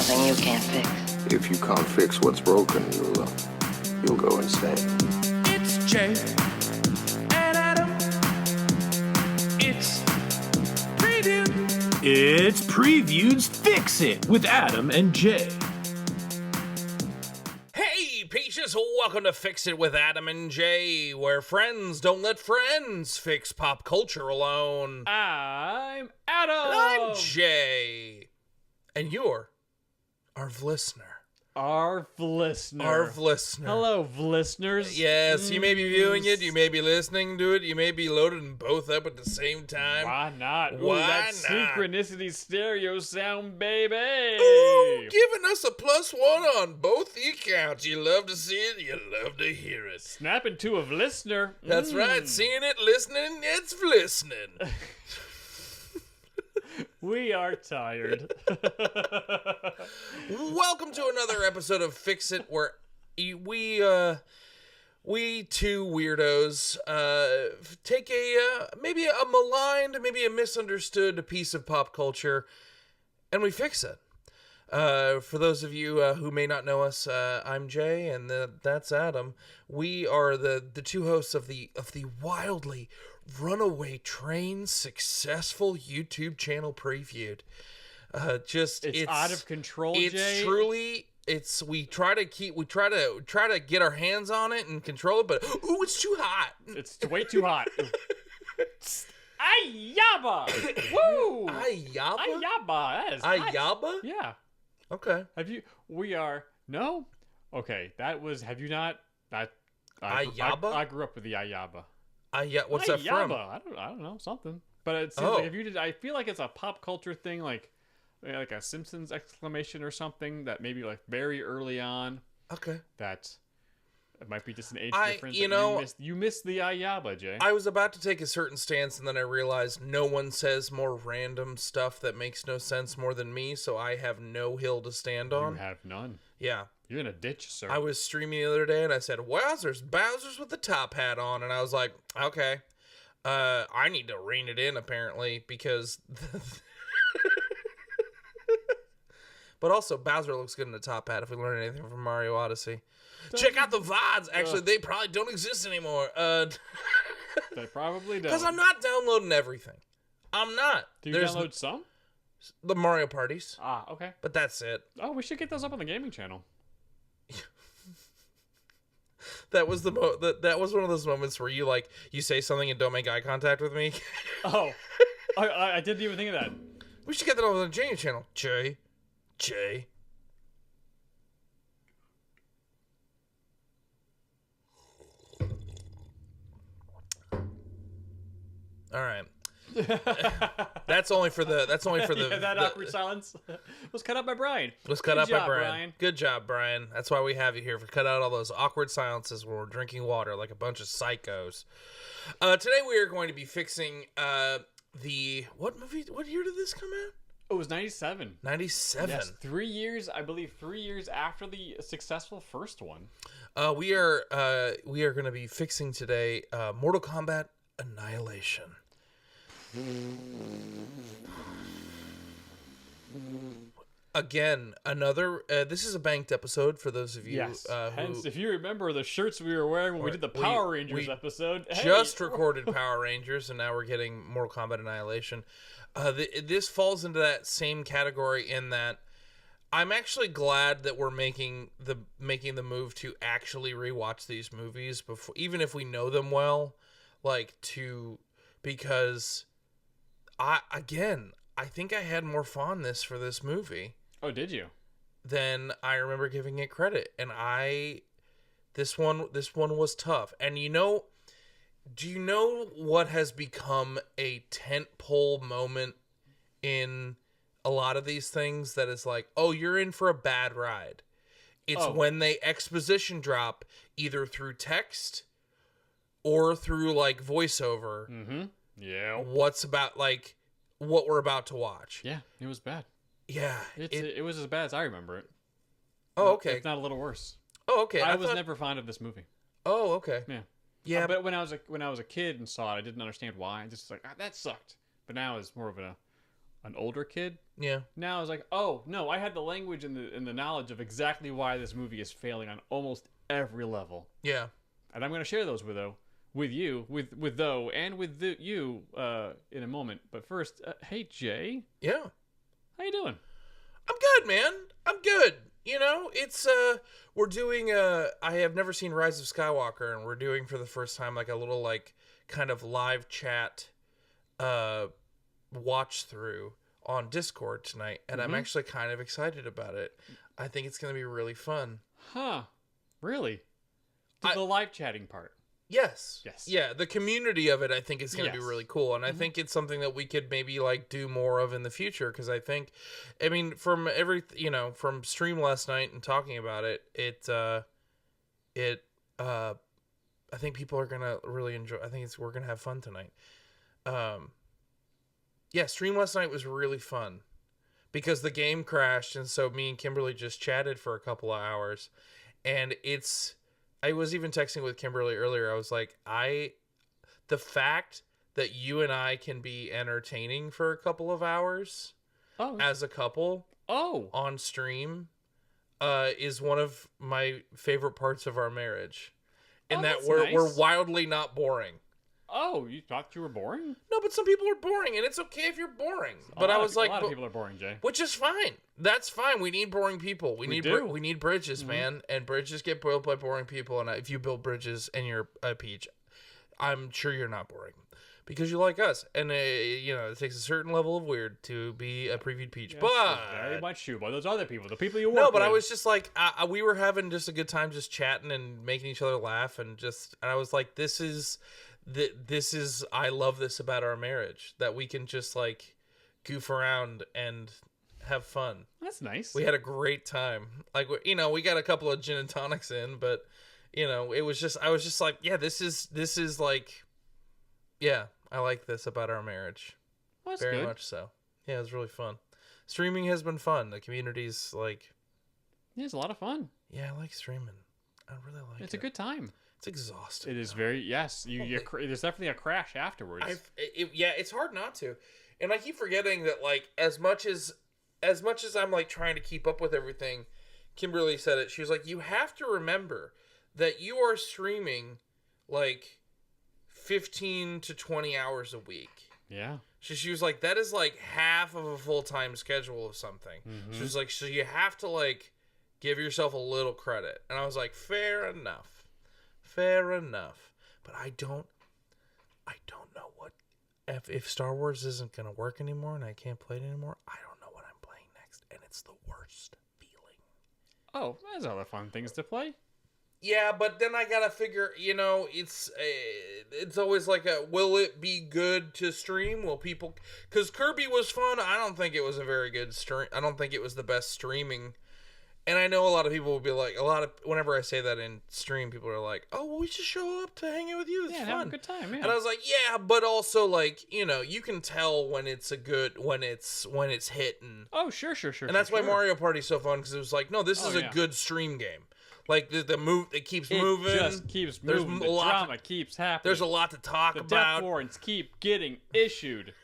something you can't fix. If you can't fix what's broken, you'll go insane. It's Jay and Adam. It's Preview. It's Preview's Fix It with Adam and Jay. Hey, peaches, welcome to Fix It with Adam and Jay, where friends don't let friends fix pop culture alone. I'm Adam. And I'm Jay. And you're our listener. Our listener. Our listener. Hello, listeners. Yes, you may be viewing it, you may be listening to it, you may be loading both up at the same time. Why not? Ooh, Why that not? synchronicity stereo sound, baby. Ooh, giving us a +1 on both the accounts. You love to see it, you love to hear it. Snapping to a listener. That's right, seeing it, listening, it's listening. We are tired. Welcome to another episode of Fix It, where we two weirdos take maybe a maligned, maybe a misunderstood piece of pop culture, and we fix it. For those of you who may not know us, I'm Jay, and that's Adam. We are the two hosts of the wildly runaway train successful YouTube channel Previewed. It's out of control, it's Jay. Truly, we try to get our hands on it and control it, but ooh, it's too hot. It's way too hot. Ayaba! Woo! Ayaba? Ayaba. That is hot. Ayaba? Yeah. Okay. No? Okay, that was, have you not? Ayaba? I grew up with the Ayaba. What's that from? I don't know, something. But it seems like if you did, I feel like it's a pop culture thing, like a Simpsons exclamation or something that maybe like very early on. Okay. That it might be just an age difference. You missed the Ayaba, Jay. I was about to take a certain stance, and then I realized no one says more random stuff that makes no sense more than me, so I have no hill to stand on. You have none. Yeah. You're in a ditch, sir. I was streaming the other day, and I said, "Wowzers, Bowser's with the top hat on," and I was like, "Okay, I need to rein it in apparently because." But also, Bowser looks good in the top hat. If we learn anything from Mario Odyssey, check out the VODs. Actually, they probably don't exist anymore. They probably don't. Because I'm not downloading everything. I'm not. Do you download some? The Mario parties. Ah, okay. But that's it. Oh, we should get those up on the gaming channel. That was that was one of those moments where you say something and don't make eye contact with me. Oh, I didn't even think of that. We should get that on the gaming channel. Jay. All right. That's only for the that awkward silence was cut out by Brian. Brian. Good job, Brian. That's why we have you here, to cut out all those awkward silences when we're drinking water like a bunch of psychos. Today we are going to be fixing what movie? What year did this come out? It was 97. 97. Yes, 3 years, I believe 3 years after the successful first one. We are going to be fixing today Mortal Kombat Annihilation. Again, another. This is a banked episode for those of you. Yes. Who Hence, if you remember the shirts we were wearing when we did the Power Rangers episode, just recorded Power Rangers, and now we're getting Mortal Kombat Annihilation. This falls into that same category in that I'm actually glad that we're making the move to actually rewatch these movies before, even if we know them well, because I think I had more fondness for this movie. Oh, did you? Than I remember giving it credit, and this one was tough. And do you know what has become a tentpole moment in a lot of these things that is like, oh, you're in for a bad ride? It's when they exposition drop either through text or through voiceover. Mm-hmm. Yeah. What we're about to watch. Yeah, it was bad. Yeah. It was as bad as I remember it. Oh, okay. If not a little worse. Oh, okay. I was never fond of this movie. Oh, okay. Yeah. Yeah. But when I was a kid and saw it, I didn't understand why. I just that sucked. But now it's more of an older kid. Yeah. Now I was like, oh no, I had the language and the knowledge of exactly why this movie is failing on almost every level. Yeah. And I'm going to share those with you, in a moment. But first, hey Jay. Yeah. How you doing? I'm good, man. I'm good. You know, it's we're doing I have never seen Rise of Skywalker, and we're doing for the first time like a little like kind of live chat watch through on Discord tonight, and I'm actually kind of excited about it. I think it's going to be really fun. Huh. Really? The live chatting part. Yes. Yes. Yeah, the community of it I think is going to be Yes. really cool, and I think it's something that we could maybe like do more of in the future, because I mean from from stream last night and talking about it, I think people are going to really enjoy. I think we're going to have fun tonight. Yeah, stream last night was really fun because the game crashed, and so me and Kimberly just chatted for a couple of hours, and I was even texting with Kimberly earlier. I was like, the fact that you and I can be entertaining for a couple of hours as a couple on stream is one of my favorite parts of our marriage. In that we're wildly not boring. Oh, you thought you were boring? No, but some people are boring, and it's okay if you're boring. But I was like, a lot of people are boring, Jay. Which is fine. That's fine. We need boring people. We need bridges, man. And bridges get built by boring people. And if you build bridges and you're a peach, I'm sure you're not boring because you like us. And it takes a certain level of weird to be a previewed peach. Yes, but very much true. But those other people, the people you work no, but with. I was just like, we were having just a good time, just chatting and making each other laugh, and I was like, this is I love this about our marriage, that we can just like goof around and have fun. That's nice. We had a great time. Like, we got a couple of gin and tonics in, but I was just like, yeah, this is like, yeah, I like this about our marriage. Well, that's very good. much so. Yeah, it was really fun. Streaming has been fun. The community's like, yeah, it's a lot of fun. yeah, I like streaming. I really like it. It's a good time. It's exhausting. It is very, yes. There's definitely a crash afterwards. Yeah, it's hard not to. And I keep forgetting that, like, as much as I'm, like, trying to keep up with everything, Kimberly said it. She was like, you have to remember that you are streaming, like, 15 to 20 hours a week. Yeah. She was like, that is, like, half of a full-time schedule of something. Mm-hmm. She was like, so you have to, like, give yourself a little credit. And I was like, fair enough. But I don't know what if Star Wars isn't gonna work anymore and I can't play it anymore. I don't know what I'm playing next, and it's the worst feeling. Oh, there's other fun things to play. Yeah, but then I gotta figure. It's always like will it be good to stream? Will people? Because Kirby was fun. I don't think it was a very good stream. I don't think it was the best streaming. And I know a lot of people will be like, whenever I say that in stream, people are like, oh, well, we should show up to hang out with you. It's fun. Have a good time, yeah. And I was like, yeah, but also, like, you can tell when it's when it's hitting. Oh, sure. And that's why Mario Party's so fun, because it was like, no, this is a good stream game. Like, the move, it keeps moving. It just keeps moving. The drama keeps happening. There's a lot to talk about. The death warrants keep getting issued.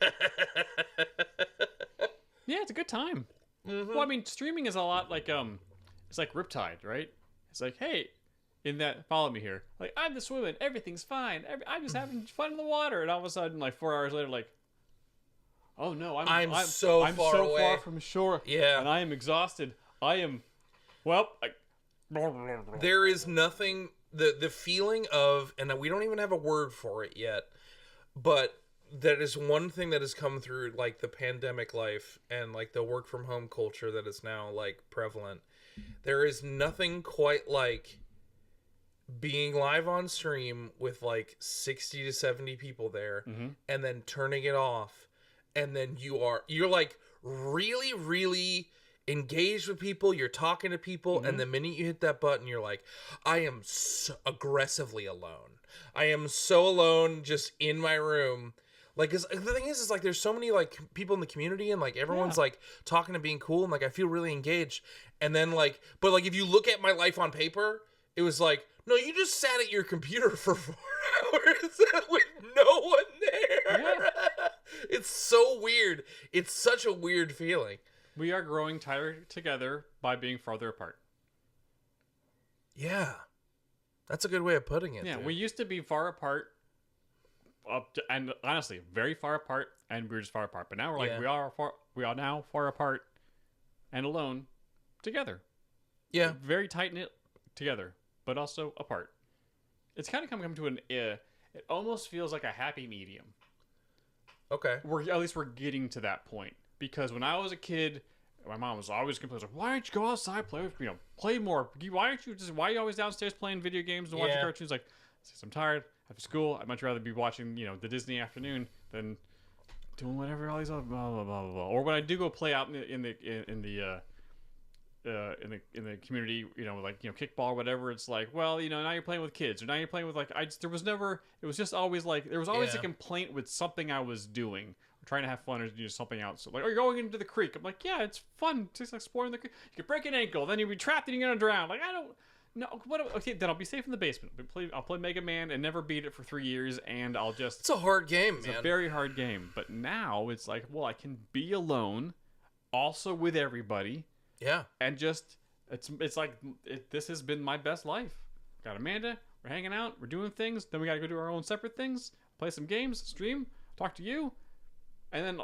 Yeah, it's a good time. Mm-hmm. Well, I mean, streaming is a lot like, it's like Riptide, right? It's like, hey, follow me here. Like, I'm just swimming. Everything's fine. I'm just having fun in the water. And all of a sudden, like 4 hours later, like, oh no, I'm so far from shore. Yeah. And I am exhausted. There is nothing, the feeling of, and we don't even have a word for it yet, but that is one thing that has come through, like, the pandemic life and, like, the work from home culture that is now, like, prevalent. There is nothing quite like being live on stream with, like, 60 to 70 people there, and then turning it off, and then you're like really, really engaged with people. You're talking to people, and the minute you hit that button, you're like, I am so aggressively alone. I am so alone, just in my room. Like, 'cause the thing is like, there's so many, like, people in the community, and, like, everyone's, like, talking and being cool, and, like, I feel really engaged. And then, like, but, like, if you look at my life on paper, It was like, no, you just sat at your computer for 4 hours with no one there. Yeah. It's so weird. It's such a weird feeling. We are growing tighter together by being farther apart. Yeah. That's a good way of putting it. Yeah, dude. we used to be far apart, and honestly, very far apart, and we were just far apart. But now we're like, Yeah. we are now far apart and alone together. Yeah. Very tight knit together, but also apart. It's kind of come to an. It almost feels like a happy medium. Okay. At least we're getting to that point, because when I was a kid, my mom was always complaining, like, "Why don't you go outside, play more? Why are you always downstairs playing video games and watching cartoons?" Like, I'm tired after school. I'd much rather be watching, the Disney afternoon than doing whatever all these other blah blah blah blah. Or when I do go play out in the community, kickball or whatever, it's like, well, now you're playing with kids, or now you're playing with it was just always like, there was always a complaint with something I was doing, or trying to have fun, or do something else. So like, oh, you're going into the creek. I'm like, yeah, it's fun, just exploring the creek. You could break an ankle, then you'd be trapped and you're gonna drown. Like, I don't know. Okay, then I'll be safe in the basement. I'll play Mega Man and never beat it for 3 years, and I'll just. It's a hard game, It's man. a very hard game. But now it's like, well, I can be alone, also with everybody. Yeah. And just it's like this has been my best life. Got Amanda, we're hanging out, we're doing things. Then we got to go do our own separate things, play some games, stream, talk to you, and then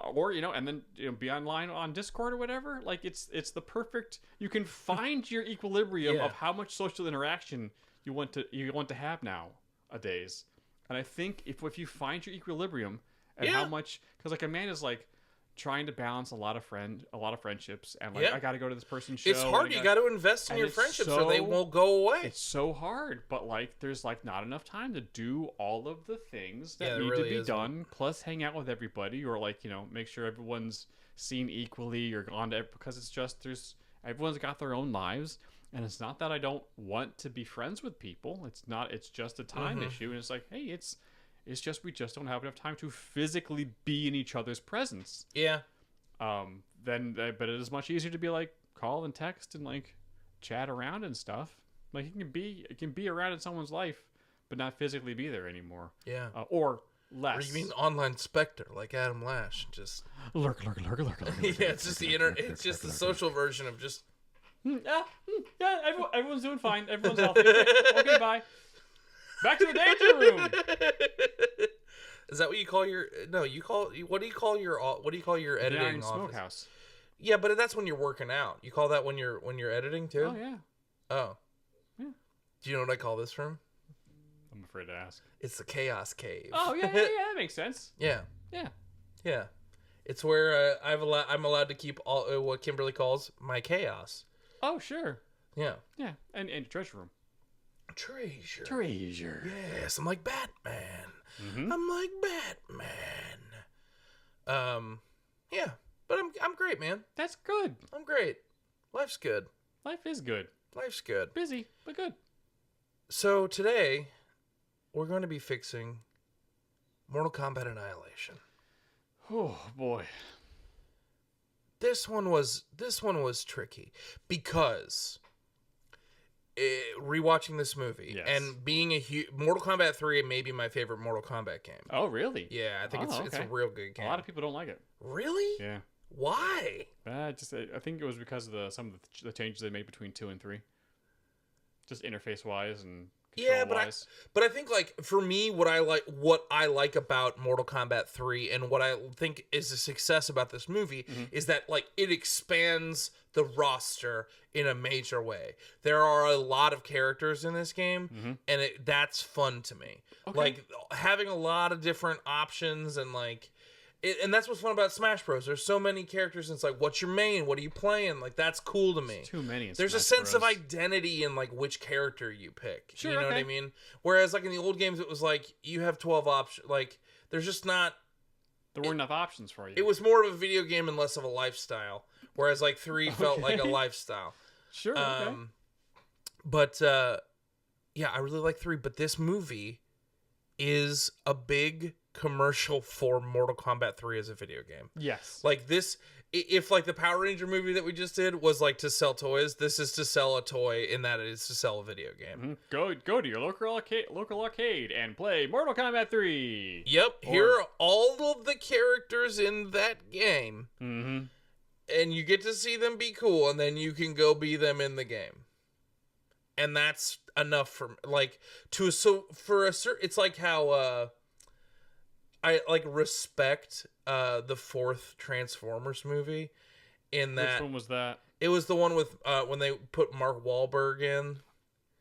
be online on Discord or whatever. Like it's the perfect. You can find your equilibrium of how much social interaction you want to have nowadays. And I think if you find your equilibrium and how much, because like Amanda's like trying to balance a lot of friendships, and like I got to go to this person's show. It's hard. You got to invest in your friendships, or they won't go away. It's so hard, but like there's like not enough time to do all of the things that need really to be isn't. done. Plus, hang out with everybody, or like make sure everyone's seen equally, or on to, because it's just everyone's got their own lives, and it's not that I don't want to be friends with people. It's not. It's just a time issue, and it's like, hey, it's just we just don't have enough time to physically be in each other's presence. Yeah. But it is much easier to be like call and text and like chat around and stuff. Like it can be around in someone's life, but not physically be there anymore. Yeah. Or less. Or you mean online Spectre, like Adam Lash? Just lurk. yeah, it's just it's just the social version of just. Yeah. Everyone's doing fine. Everyone's healthy. Okay, bye. Back to the danger room. Is that what you call your? No, what do you call your editing The Iron office? Smokehouse. Yeah, but that's when you're working out. You call that when you're editing too? Oh yeah. Oh. Yeah. Do you know what I call this room? I'm afraid to ask. It's the Chaos Cave. Oh yeah, that makes sense. Yeah. Yeah. Yeah. It's where I'm allowed to keep all what Kimberly calls my chaos. Oh sure. Yeah. Yeah, and treasure room. Treasure. Yes, I'm like Batman. Mm-hmm. I'm like Batman. Yeah, but I'm great, man. That's good. I'm great. Life's good. Life is good. Life's good. Busy, but good. So today, we're going to be fixing Mortal Kombat Annihilation. Oh boy. This one was tricky because rewatching this movie and being a huge Mortal Kombat 3 may be my favorite Mortal Kombat game. Oh really? Yeah, I think it's a real good game. A lot of people don't like it. Really? Yeah. Why? I think it was because of some of the changes they made between 2 and 3. Just interface wise and control wise. But I think like for me, what I like about Mortal Kombat 3 and what I think is a success about this movie is that like it expands the roster in a major way. There are a lot of characters in this game, and that's fun to me. Okay. Like having a lot of different options and like. And that's what's fun about Smash Bros. There's so many characters, and it's like, what's your main? What are you playing? Like, that's cool to me. There's too many. There's a sense of identity in like which character you pick. Sure, you know what I mean? Whereas like in the old games, it was like you have 12 options. Like, there's just not. There weren't enough options for you. It was more of a video game and less of a lifestyle. Whereas like 3 felt like a lifestyle. Sure. Okay. But yeah, I really like 3. But this movie is a big commercial for Mortal Kombat 3 as a video game. Yes. Like this, if like the Power Ranger movie that we just did was like to sell toys, this is to sell a toy in that it is to sell a video game. Go to your local arcade and play Mortal Kombat 3. Yep, here are all of the characters in that game. Mm-hmm. And you get to see them be cool, and then you can go be them in the game. And that's enough for like it's like how I like respect the fourth Transformers movie in that. Which one was that? It was the one with when they put Mark Wahlberg in.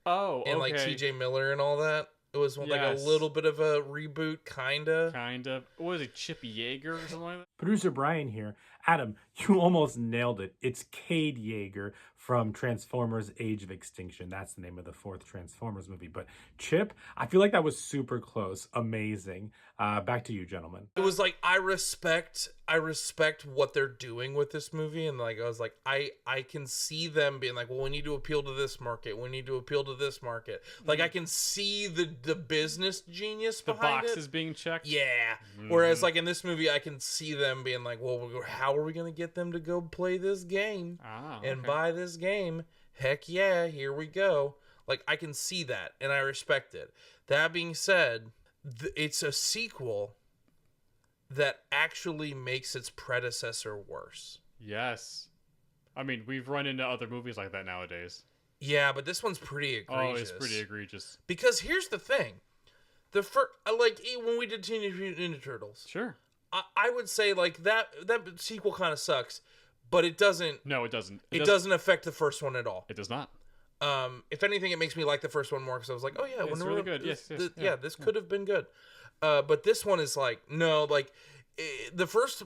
Oh, okay. And like TJ Miller and all that. It was like a little bit of a reboot, kinda. Kind of. What was it, Chip Yeager or something like that? Producer Brian here. Adam, you almost nailed it. It's Cade Yeager from Transformers Age of Extinction. That's the name of the fourth Transformers movie. But Chip, I feel like that was super close. Amazing. Back to you, gentlemen. It was like I respect what they're doing with this movie, and like I was like I can see them being like, well, we need to appeal to this market, we need to appeal to this market. Like I can see the business genius behind it. The boxes being checked. Yeah. Whereas like in this movie, I can see them being like, well, how are we gonna get them to go play this game and buy this game? Heck yeah, here we go. Like I can see that, and I respect it. That being said, it's a sequel that actually makes its predecessor worse. Yes. I mean, we've run into other movies like that nowadays. Yeah, but this one's pretty egregious. Oh, it's pretty egregious. Because here's the thing. The first, like, when we did Teenage Mutant Ninja Turtles. Sure. I would say, like, that sequel kind of sucks, but it doesn't... No, it doesn't. It doesn't affect the first one at all. It does not. If anything, it makes me like the first one more, because I was like, oh, yeah. It's really good. Yes. This could have been good. But this one is like, no, like... The first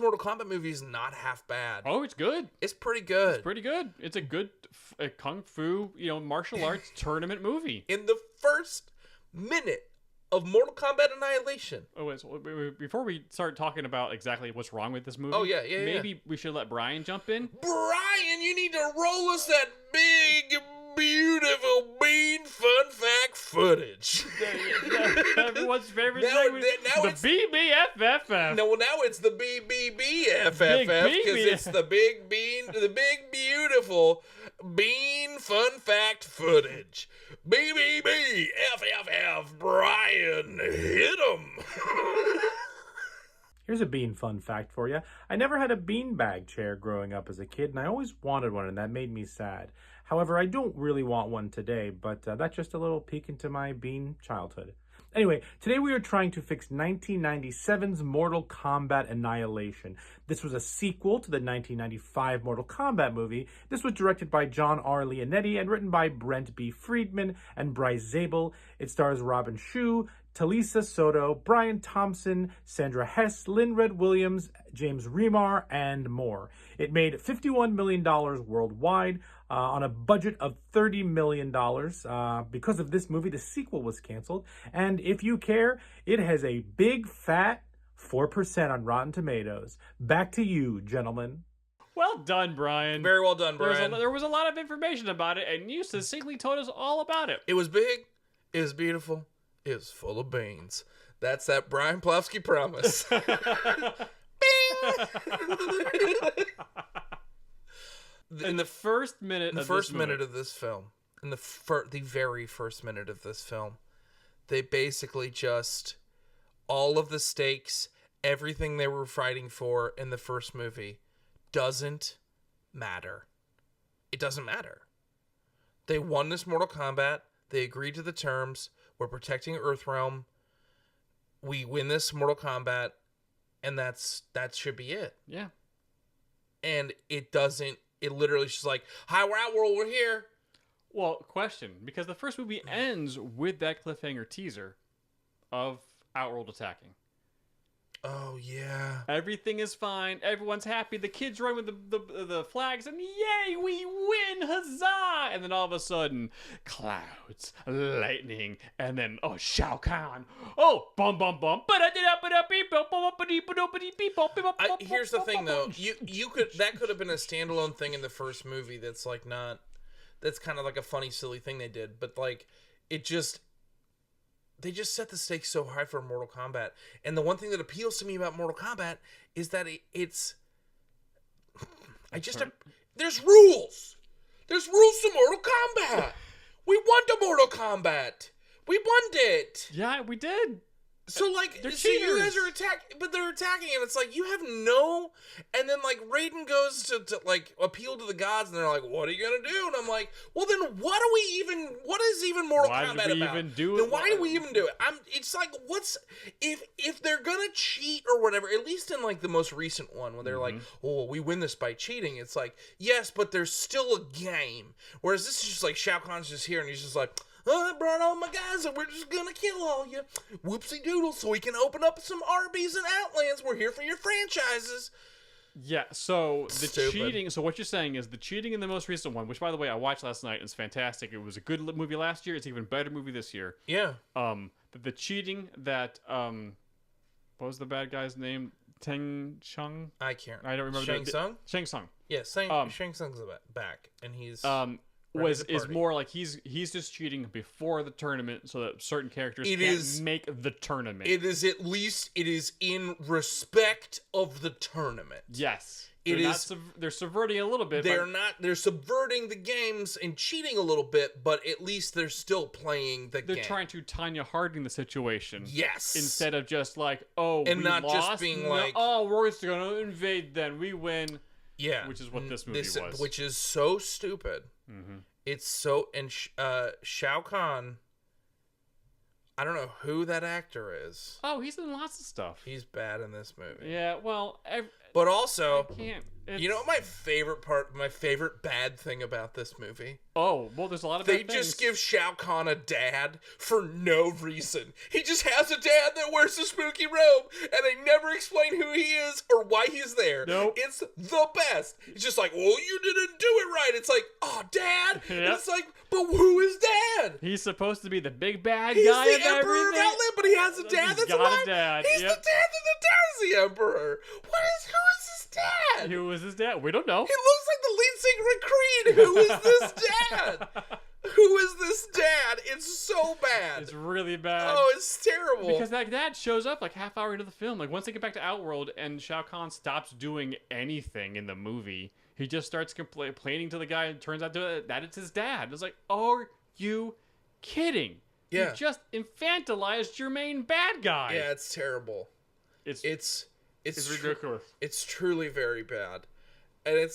Mortal Kombat movie is not half bad. Oh, it's good. It's pretty good. It's pretty good. It's a good kung fu, martial arts tournament movie. In the first minute of Mortal Kombat Annihilation. Oh, wait, so before we start talking about exactly what's wrong with this movie, maybe we should let Brian jump in. Brian, you need to roll us that big, beautiful bean fun fact footage. Everyone's favorite segment, the BBFFF. No, well, now it's the BBBFFF because it's the big beautiful bean fun fact footage. BBBFFF, Brian, hit 'em. Here's a bean fun fact for you. I never had a beanbag chair growing up as a kid, and I always wanted one, and that made me sad. However, I don't really want one today, but that's just a little peek into my bean childhood. Anyway, today we are trying to fix 1997's Mortal Kombat Annihilation. This was a sequel to the 1995 Mortal Kombat movie. This was directed by John R. Leonetti and written by Brent B. Friedman and Bryce Zabel. It stars Robin Shou, Talisa Soto, Brian Thompson, Sandra Hess, Lynn Red Williams, James Remar, and more. It made $51 million worldwide on a budget of $30 million. Because of this movie, the sequel was canceled. And if you care, it has a big fat 4% on Rotten Tomatoes. Back to you, gentlemen. Well done, Brian. Very well done, Brian. There was a lot of information about it, and you succinctly told us all about it. It was big. It was beautiful. It was full of beans. That's that Brian Plofsky promise. In the first minute of this film, in the very first minute of this film, they basically just, all of the stakes, everything they were fighting for in the first movie doesn't matter. It doesn't matter. They won this Mortal Kombat. They agreed to the terms. We're protecting Earthrealm. We win this Mortal Kombat, and that should be it. Yeah. And it doesn't. It literally is just like, hi, we're Outworld, we're here. Well, question, because the first movie ends with that cliffhanger teaser of Outworld attacking. Oh, yeah. Everything is fine. Everyone's happy. The kids run with the flags, and yay, we win! Huzzah! And then all of a sudden, clouds, lightning, and then, Shao Kahn. Oh, bum, bum, bum. Here's the thing, though. That could have been a standalone thing in the first movie that's, like, not... That's kind of like a funny, silly thing they did. But, like, it just... they just set the stakes so high for Mortal Kombat. And the one thing that appeals to me about Mortal Kombat is that it's there's rules. There's rules to Mortal Kombat. We won to Mortal Kombat. We won it. Yeah, we did. So, like, They're so you guys cheaters. are attacking, but they're attacking, and it's like, you have no, and then, like, Raiden goes to like, appeal to the gods, and they're like, what are you gonna do? And I'm like, well, then what is even Mortal Why Kombat did we about? even do Then it? why do we even do it? It's like, if they're gonna cheat or whatever, at least in, like, the most recent one, when they're like, oh, we win this by cheating, it's like, yes, but there's still a game. Whereas this is just like, Shao Kahn's just here, and he's just like, oh, I brought all my guys and we're just gonna kill all you. Whoopsie doodle, so we can open up some Arby's and Outlands. We're here for your franchises. Yeah, so the Stupid. cheating. So what you're saying is the cheating in the most recent one, which by the way I watched last night, is fantastic. It was a good movie last year. It's an even better movie this year. Yeah. The cheating that what was the bad guy's name? Teng Chung? I can't. I don't remember. Shang Tsung? Shang Tsung. Yeah, Shang Tsung's back, and he's Is more like he's just cheating before the tournament so that certain characters can't make the tournament. It is in respect of the tournament. Yes. They're subverting a little bit. They're subverting the games and cheating a little bit, but at least they're still playing the game. They're trying to Tanya Harding the situation. Yes. Instead of just like, oh, and we not lost? just being No, like, oh, we're just going to invade then. We win. yeah. Which is what this movie was. Which is so stupid. Mm-hmm. It's so... And Shao Kahn... I don't know who that actor is. Oh, he's in lots of stuff. He's bad in this movie. Yeah, well... But also... I can't... You know what my favorite bad thing about this movie? Oh, well, there's a lot of They bad things. just give Shao Kahn a dad for no reason. He just has a dad that wears a spooky robe, and they never explain who he is or why he's there. Nope. It's the best. It's just like, well, you didn't do it right. It's like, oh, Dad. Yep. And it's like, but who is Dad? He's supposed to be the big bad He's guy the of Emperor of everything. Outland, but he has a dad He's that's got a alive. dad, He's yep. the dad that the dad is the Emperor. Who is his dad? Who was his dad? We don't know. He looks like the lead singer of Creed. Who is this dad? Who is this dad? It's so bad. It's really bad. Oh, it's terrible. Because that dad shows up like half hour into the film. Like once they get back to Outworld and Shao Kahn stops doing anything in the movie, he just starts complaining to the guy and turns out that it's his dad. It's like, are you kidding? Yeah. You just infantilized your main bad guy. Yeah, it's terrible. It's ridiculous. It's truly very bad. And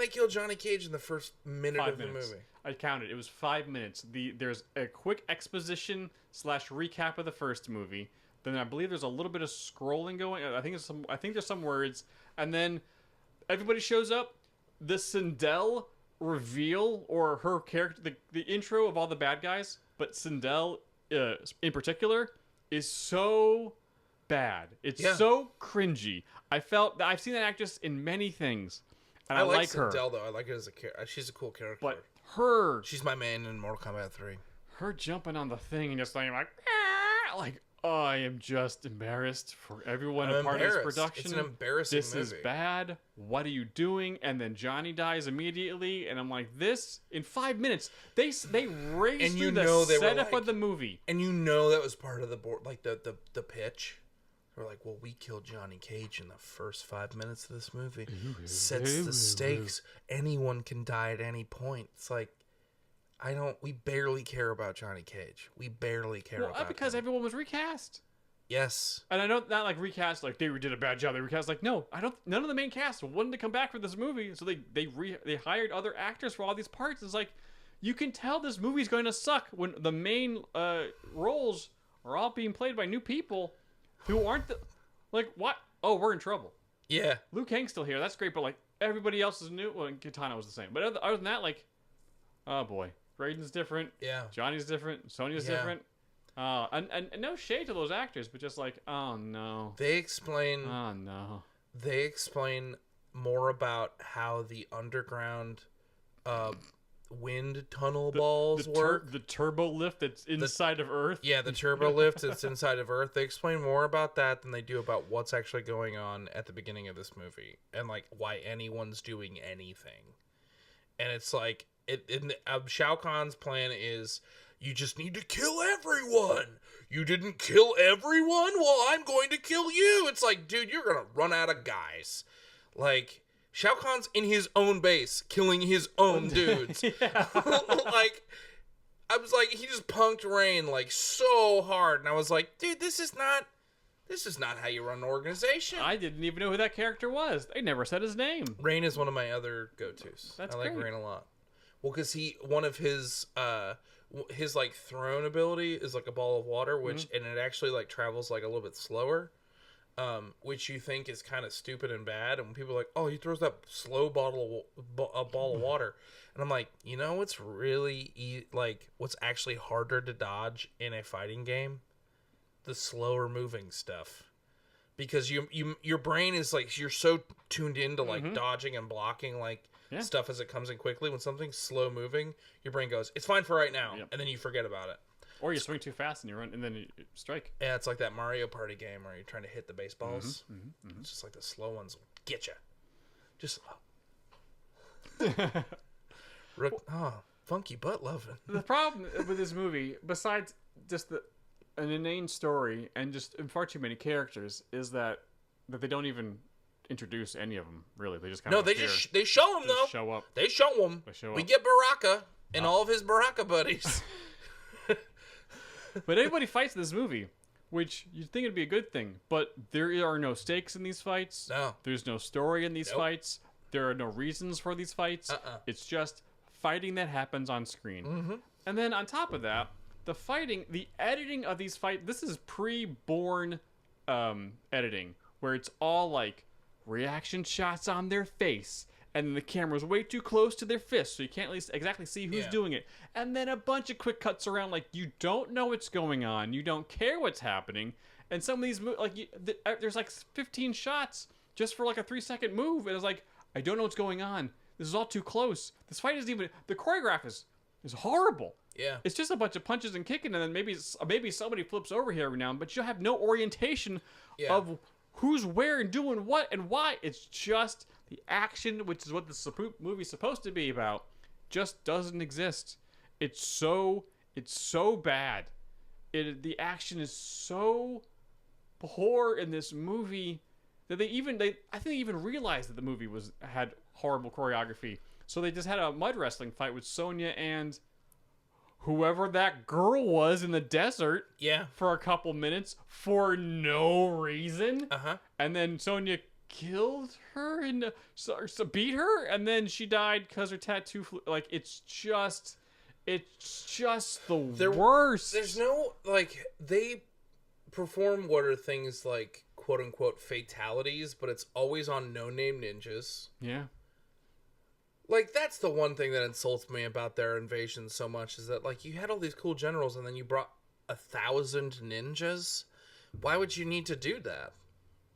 they kill Johnny Cage in the first minute 5 of minutes. the movie. I counted. It was 5 minutes. There's a quick exposition / recap of the first movie. Then I believe there's a little bit of scrolling going. I think there's some words, and then everybody shows up. The Cindelle reveal or her character, the intro of all the bad guys, but Cindelle in particular is so bad. It's so cringy. I've seen that actress in many things. And I like her. Cindelle, though. I like her as a character. She's a cool character. But she's my main in Mortal Kombat 3. Her jumping on the thing and just like oh, I am just embarrassed for everyone a part of this production. It's an embarrassing movie. This is bad. What are you doing? And then Johnny dies immediately, and I'm like, this in 5 minutes. They raised through the setup of the movie, and you know that was part of the board, like the pitch. We're like, well, we killed Johnny Cage in the first 5 minutes of this movie. Sets the stakes. Anyone can die at any point. It's like, we barely care about Johnny Cage. We barely care about him. Because everyone was recast. Yes. And I know not like recast, like they did a bad job. They recast, like, no, none of the main cast wanted to come back for this movie. So they hired other actors for all these parts. It's like, you can tell this movie's going to suck when the main roles are all being played by new people who aren't what? Oh, we're in trouble. Yeah. Liu Kang's still here. That's great, but like everybody else is new. Well, Katana was the same, but other than that, like, oh boy, Raiden's different. Yeah. Johnny's different. Sonya's different. And no shade to those actors, but just like, oh no. They explain. Oh no. They explain more about how the underground wind tunnel balls work. The turbo lift that's inside of Earth. Yeah, the turbo lift that's inside of Earth. They explain more about that than they do about what's actually going on at the beginning of this movie and like why anyone's doing anything. And it's like Shao Kahn's plan is You just need to kill everyone. You didn't kill everyone? Well, I'm going to kill you. It's like, dude, you're going to run out of guys. Like, Shao Kahn's in his own base, killing his own dudes. Like, I was like, he just punked Rain, like, so hard. And I was like, dude, this is not how you run an organization. I didn't even know who that character was. They never said his name. Rain is one of my other go-tos. That's I like great. Rain a lot. Well, because one of his like throne ability is like a ball of water, which and it actually like travels like a little bit slower, which you think is kind of stupid and bad. And when people are like, oh, he throws that slow ball of water, and I'm like, you know what's really what's actually harder to dodge in a fighting game? The slower moving stuff. Because your brain is like, you're so tuned into like dodging and blocking stuff as it comes in quickly. When something's slow moving, your brain goes, it's fine for right now, and then you forget about it. Or you swing too fast and you run, and then you strike. Yeah, it's like that Mario Party game where you're trying to hit the baseballs. It's just like the slow ones will get you. Just funky butt loving. The problem with this movie, besides just an inane story and just far too many characters, is that they don't even introduce any of them. Really, they just kind of they show them though. Show up. They show them. We get Baraka and all of his Baraka buddies. But everybody fights in this movie, which you'd think it'd be a good thing. But there are no stakes in these fights. No. There's no story in these fights. There are no reasons for these fights. It's just fighting that happens on screen. And then on top of that, the fighting, the editing of these fights, this is pre-born editing, where it's all like reaction shots on their face, and the camera's way too close to their fist, so you can't exactly see who's doing it. And then a bunch of quick cuts around, like you don't know what's going on, you don't care what's happening. And some of these, there's like 15 shots just for like a 3-second move, and it's like, I don't know what's going on. This is all too close. This fight isn't even, the choreograph is horrible. Yeah. It's just a bunch of punches and kicking, and then maybe somebody flips over here every now and then, but you have no orientation of who's where and doing what and why. It's just the action, which is what this movie's supposed to be about, just doesn't exist. It's so bad. The action is so poor in this movie that I think they even realized that the movie had horrible choreography. So they just had a mud wrestling fight with Sonia and whoever that girl was in the desert for a couple minutes for no reason. And then Sonia killed her and beat her, and then she died because her tattoo like, it's just the worst. There's no, like, they perform what are things like quote unquote fatalities, but it's always on no-name ninjas. Yeah. Like, that's the one thing that insults me about their invasion so much, is that, like, you had all these cool generals and then you brought 1,000 ninjas. Why would you need to do that?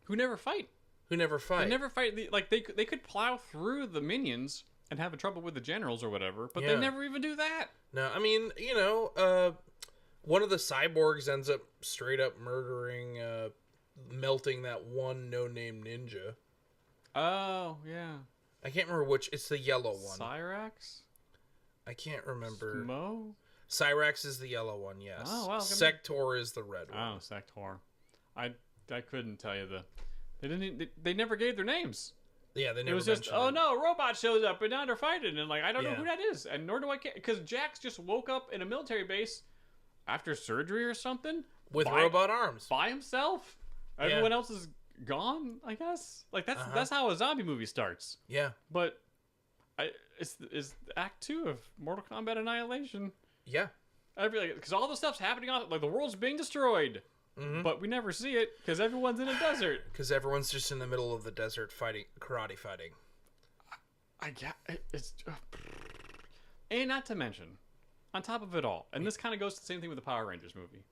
Who never fight. They never fight. They could plow through the minions and have trouble with the generals or whatever, but they never even do that. No, I mean, one of the cyborgs ends up straight up murdering, melting that one no-name ninja. Oh, yeah. I can't remember which. It's the yellow one. Cyrax? I can't remember. Smo? Cyrax is the yellow one, yes. Oh, well. Sector is the red one. Oh, Sector. I couldn't tell you they never gave their names. Yeah, they never. It was just, oh no, a robot shows up and now they're fighting, and like, I don't know who that is, and nor do I care, because Jax just woke up in a military base after surgery or something with robot arms by himself. Everyone else is gone, I guess. Like, that's how a zombie movie starts. Yeah, but is Act 2 of Mortal Kombat Annihilation. Yeah, because all the stuff's happening on, like, the world's being destroyed. But we never see it because everyone's in a desert. Because everyone's just in the middle of the desert fighting, karate fighting. And not to mention, on top of it all, and this kind of goes to the same thing with the Power Rangers movie,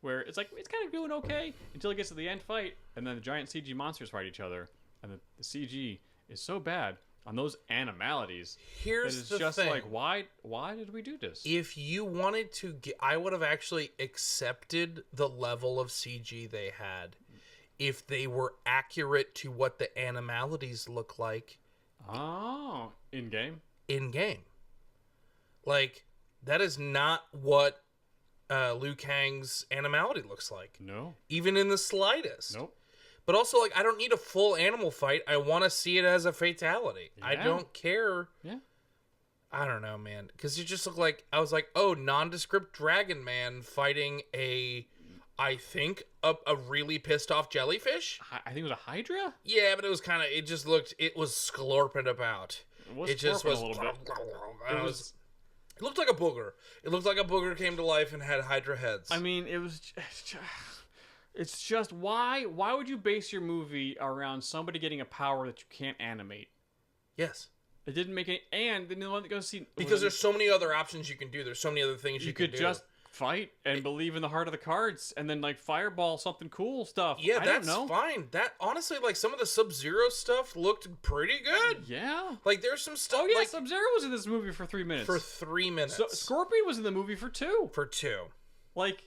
where it's like, it's kind of doing okay until it gets to the end fight, and then the giant CG monsters fight each other, and the CG is so bad on those animalities. Here's the just thing. Like, why did we do this? If you wanted to get, I would have actually accepted the level of CG they had if they were accurate to what the animalities look like. Oh, in game. Like, that is not what Liu Kang's animality looks like. No. Even in the slightest. Nope. But also, like, I don't need a full animal fight. I want to see it as a fatality. I Yeah. don't care. Yeah. I don't know, man. Because it just looked like, I was like, oh, nondescript dragon man fighting I think, a really pissed off jellyfish. I think it was a Hydra? Yeah, but it was kind of, it was slurping about. It just was was a little bit. It looked like a booger. It looked like a booger came to life and had Hydra heads. I mean, it's just why would you base your movie around somebody getting a power that you can't animate? Yes. It didn't make any, and then you go see Because there's so many other options you can do. There's so many other things you can could do. just fight and believe in the heart of the cards, and then like fireball something cool stuff. Yeah, I that's don't know. fine. That honestly, like some of the Sub-Zero stuff looked pretty good. Yeah. Like there's some stuff. Oh yeah, like, Sub-Zero was in this movie for 3 minutes. for 3 minutes. So, Scorpion was in the movie for 2. For 2. Like,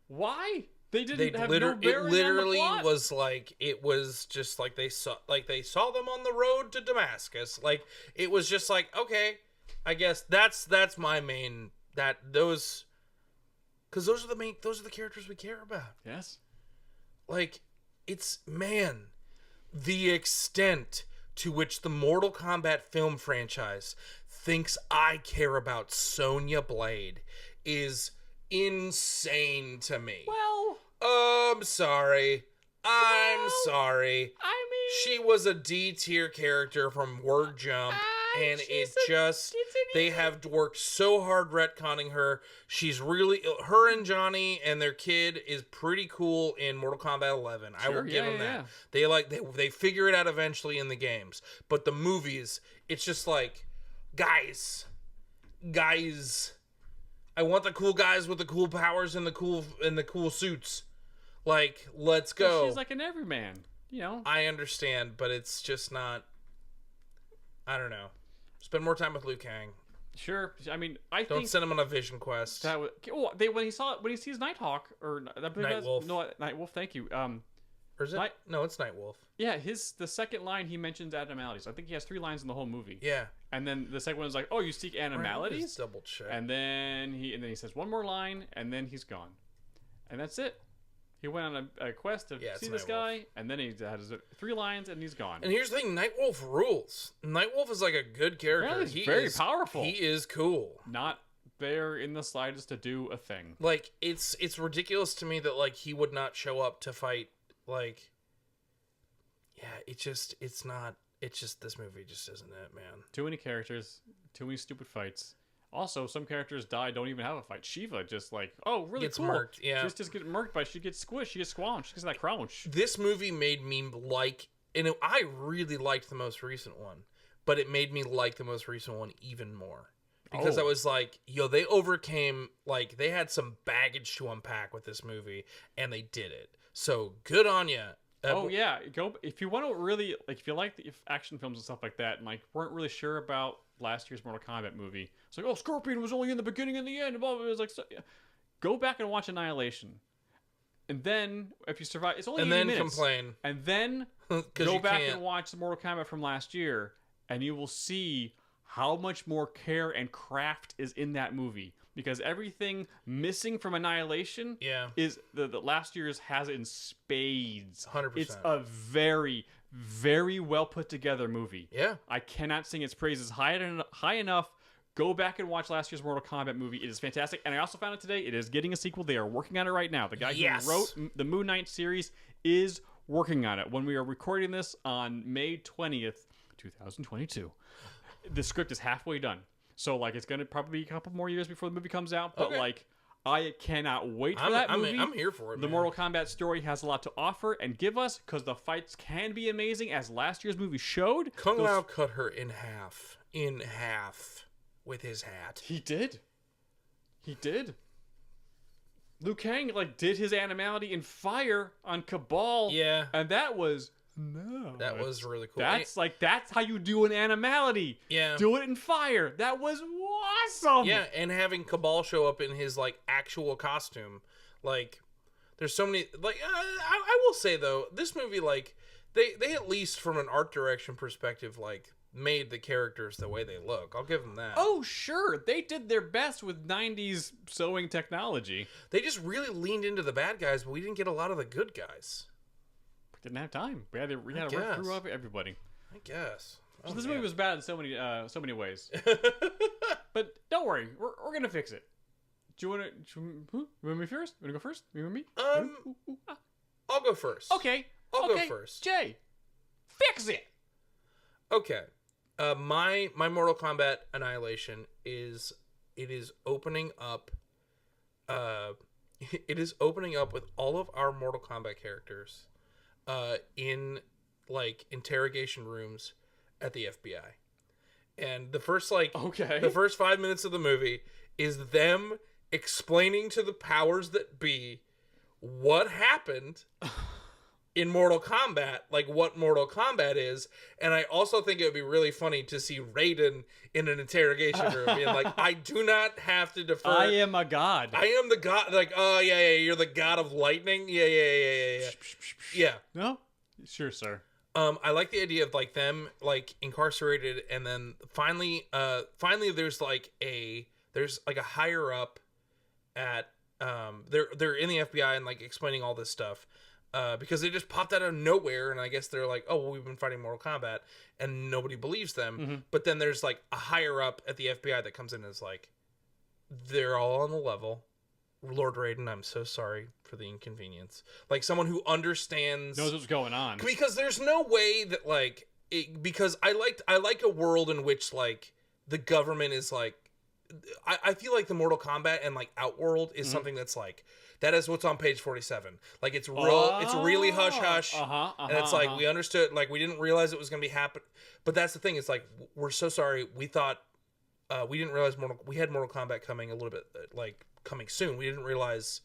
why? They didn't They have liter- no bearing it on literally the plot. was like it was just like they saw them on the road to Damascus. Like it was just like, okay, I guess that's my main because those are the characters we care about. Yes. Like it's the extent to which the Mortal Kombat film franchise thinks I care about Sonya Blade is insane to me. Well, I'm sorry. I'm sorry. I mean, She was a D tier character from Word Jump, and they have worked so hard retconning her. She's really, her and Johnny and their kid is pretty cool in Mortal Kombat 11. I will give them that. They figure it out eventually in the games, but the movies, it's just like, guys. I want the cool guys with the cool powers and the cool suits. Like, let's go. She's like an everyman, you know. I understand, but it's just not. I don't know. Spend more time with Liu Kang. Sure. I mean, I Don't think send him on a vision quest. that was when he sees Nighthawk or Nightwolf. No, Nightwolf. Thank you. Or is it? No, it's Nightwolf. Yeah, the second line he mentions animalities. I think he has 3 lines in the whole movie. Yeah. And then the second one is like, "Oh, you seek animalities?" Just double check. And then he says one more line, and then he's gone, and that's it. He went on a quest to see this guy, and then he had his 3 lines, and he's gone. And here's the thing: Nightwolf rules. Nightwolf is like a good character. Yeah, he's very powerful. He is cool. Not there in the slightest to do a thing. Like it's ridiculous to me that like he would not show up to fight. Like, yeah, it's just this movie just isn't it, man. Too many characters, too many stupid fights. Also, some characters don't even have a fight. Shiva just like, oh, really Gets cool. murked, yeah. She just gets murked, but she gets squished. She gets squanched. She gets that crouch. This movie made me like, I really liked the most recent one, but it made me like the most recent one even more. Because I was like, yo, they overcame, like, they had some baggage to unpack with this movie, and they did it. So, good on ya. Yeah, go if you want to really like if you like the action films and stuff like that, and like weren't really sure about last year's Mortal Kombat movie. It's like, oh, Scorpion was only in the beginning and the end. Blah, blah, blah. It was like, go back and watch Annihilation, and then if you survive, it's only 80 minutes. Complain, and then go back and watch the Mortal Kombat from last year, and you will see how much more care and craft is in that movie. Because everything missing from Annihilation is the last year's has it in spades. 100%. It's a very, very well put together movie. Yeah. I cannot sing its praises high enough. Go back and watch last year's Mortal Kombat movie. It is fantastic. And I also found out today it is getting a sequel. They are working on it right now. The guy who wrote the Moon Knight series is working on it. When we are recording this on May 20th, 2022, the script is halfway done. So, like, it's going to probably be a couple more years before the movie comes out. But, like, I cannot wait for that movie. I'm here for it, The Mortal Kombat story has a lot to offer and give us, because the fights can be amazing, as last year's movie showed. Kung Lao cut her in half. With his hat. He did. Liu Kang, like, did his animality in fire on Cabal. Yeah. And that was... No. That was really cool. That's how you do an animality. Yeah. Do it in fire. That was awesome. Yeah, and having Cabal show up in his, like, actual costume. Like, there's so many... Like, I will say, though, this movie, like, they at least from an art direction perspective, like, made the characters the way they look. I'll give them that. Oh, sure. They did their best with 90s sewing technology. They just really leaned into the bad guys, but we didn't get a lot of the good guys. We didn't have time. We had to work through everybody. I guess. So this movie was bad in so many ways. But don't worry, we're gonna fix it. Do you want to? You want me first? You want to go first? You want me? I'll go first. Okay. I'll go first. Jay, fix it. Okay. My Mortal Kombat Annihilation is opening up. It is opening up with all of our Mortal Kombat characters, in like interrogation rooms at the FBI, and the first the first 5 minutes of the movie is them explaining to the powers that be what happened in Mortal Kombat, like what Mortal Kombat is. And I also think it would be really funny to see Raiden in an interrogation room being like, I do not have to defer. I am a god. I am the god. Like, oh, yeah, you're the god of lightning. Yeah. No? Sure, sir. I like the idea of like them like incarcerated, and then finally there's like a higher up at they're in the FBI and like explaining all this stuff because they just popped out of nowhere, and I guess they're like, oh, well, we've been fighting Mortal Kombat, and nobody believes them. Mm-hmm. But then there's like a higher up at the FBI that comes in and is like, they're all on the level. Lord Raiden, I'm so sorry for the inconvenience. Like someone who understands, knows what's going on. Because there's no way that like because I like a world in which like the government is like, I feel like the Mortal Kombat and like Outworld is something that's like, that is what's on page 47. Like it's really hush hush, and it's like we understood, like we didn't realize it was gonna be happen. But that's the thing. It's like, we're so sorry. We thought we didn't realize we had Mortal Kombat coming a little bit like coming soon. We didn't realize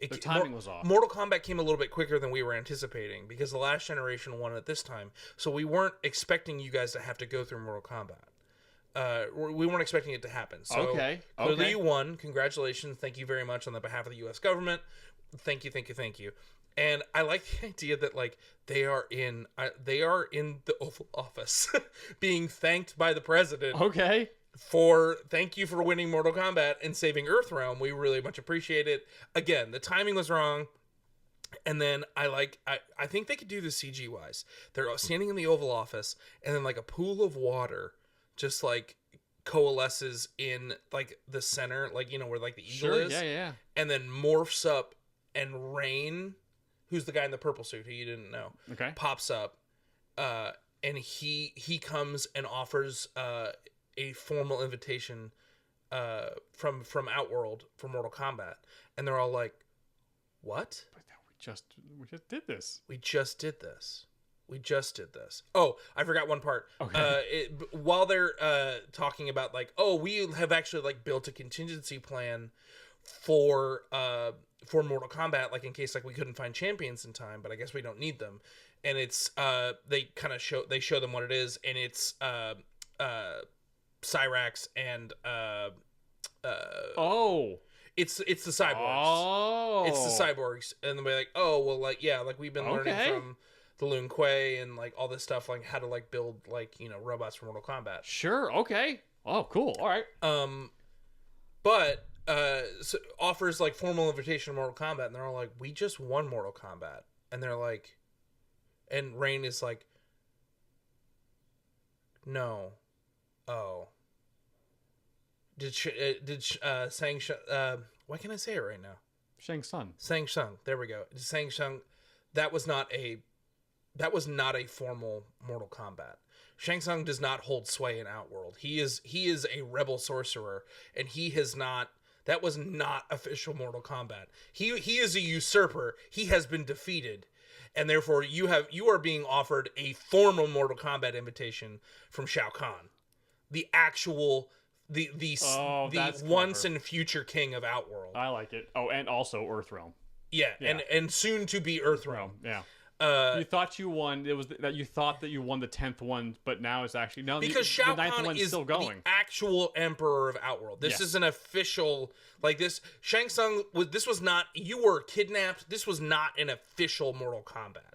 the timing was off. Mortal Kombat came a little bit quicker than we were anticipating because the last generation won at this time. So we weren't expecting you guys to have to go through Mortal Kombat. We weren't expecting it to happen. So clearly you won. Congratulations. Thank you very much on the behalf of the U.S. government. Thank you. And I like the idea that like they are in the Oval Office being thanked by the president. Okay. Thank you for winning Mortal Kombat and saving Earthrealm. We really much appreciate it. Again, the timing was wrong. And then I think they could do the CG wise. They're standing in the Oval Office, and then like a pool of water just like coalesces in like the center, like, you know, where like the eagle is. Yeah. And then morphs up, and Rain, who's the guy in the purple suit who you didn't know, pops up, and he comes and offers a formal invitation from Outworld for Mortal Kombat, and they're all like, "What? But we just did this. We just did this. Oh, I forgot one part. Okay. While they're talking about like, oh, we have actually like built a contingency plan for Mortal Kombat, like in case like we couldn't find champions in time, but I guess we don't need them. And it's they kind of show them what it is, and it's Cyrax and it's the Cyborgs. Oh, it's the Cyborgs, and they'll be like, oh, well, like, yeah, like we've been learning from the Ling Quay and like all this stuff, like how to like build like, you know, robots for Mortal Kombat. Sure. Okay. Oh, cool. All right. But so offers like formal invitation to Mortal Kombat, and they're all like, we just won Mortal Kombat, and they're like, and Rain is like, no. Oh. Did Sang Shung, why can't I say it right now? Shang Tsung. Sang Shung. There we go. Sang Shung. That was not a formal Mortal Kombat. Shang Tsung does not hold sway in Outworld. He is a rebel sorcerer, and he has not. That was not official Mortal Kombat. He is a usurper. He has been defeated, and therefore you are being offered a formal Mortal Kombat invitation from Shao Kahn, the actual the once and future king of Outworld. I like it. Oh, and also Earthrealm. Yeah. And soon to be Earthrealm. Yeah. You thought you won. It was that you thought that you won the 10th one, but now it's actually no. Because the Shao 9th Kahn one's is still going. The actual emperor of Outworld. This is an official, like this. Shang Tsung was. This was not. You were kidnapped. This was not an official Mortal Kombat.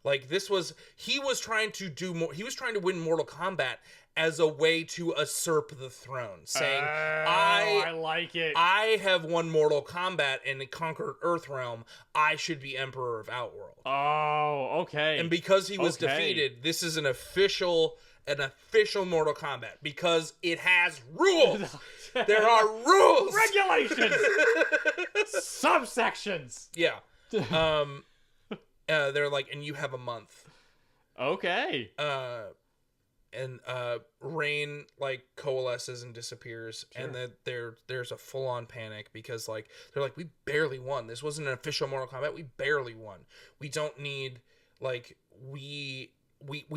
Like he was trying to do more. He was trying to win Mortal Kombat as a way to usurp the throne, saying, I like it. I have won Mortal Kombat and conquered Earthrealm. I should be Emperor of Outworld. Oh, okay. And because he was defeated, this is an official Mortal Kombat because it has rules. There are rules, regulations, subsections. Yeah. They're like, and you have a month. Okay. And Rain like coalesces and disappears, and then there's a full on panic because like they're like, we barely won. This wasn't an official Mortal Kombat. We barely won. We don't need we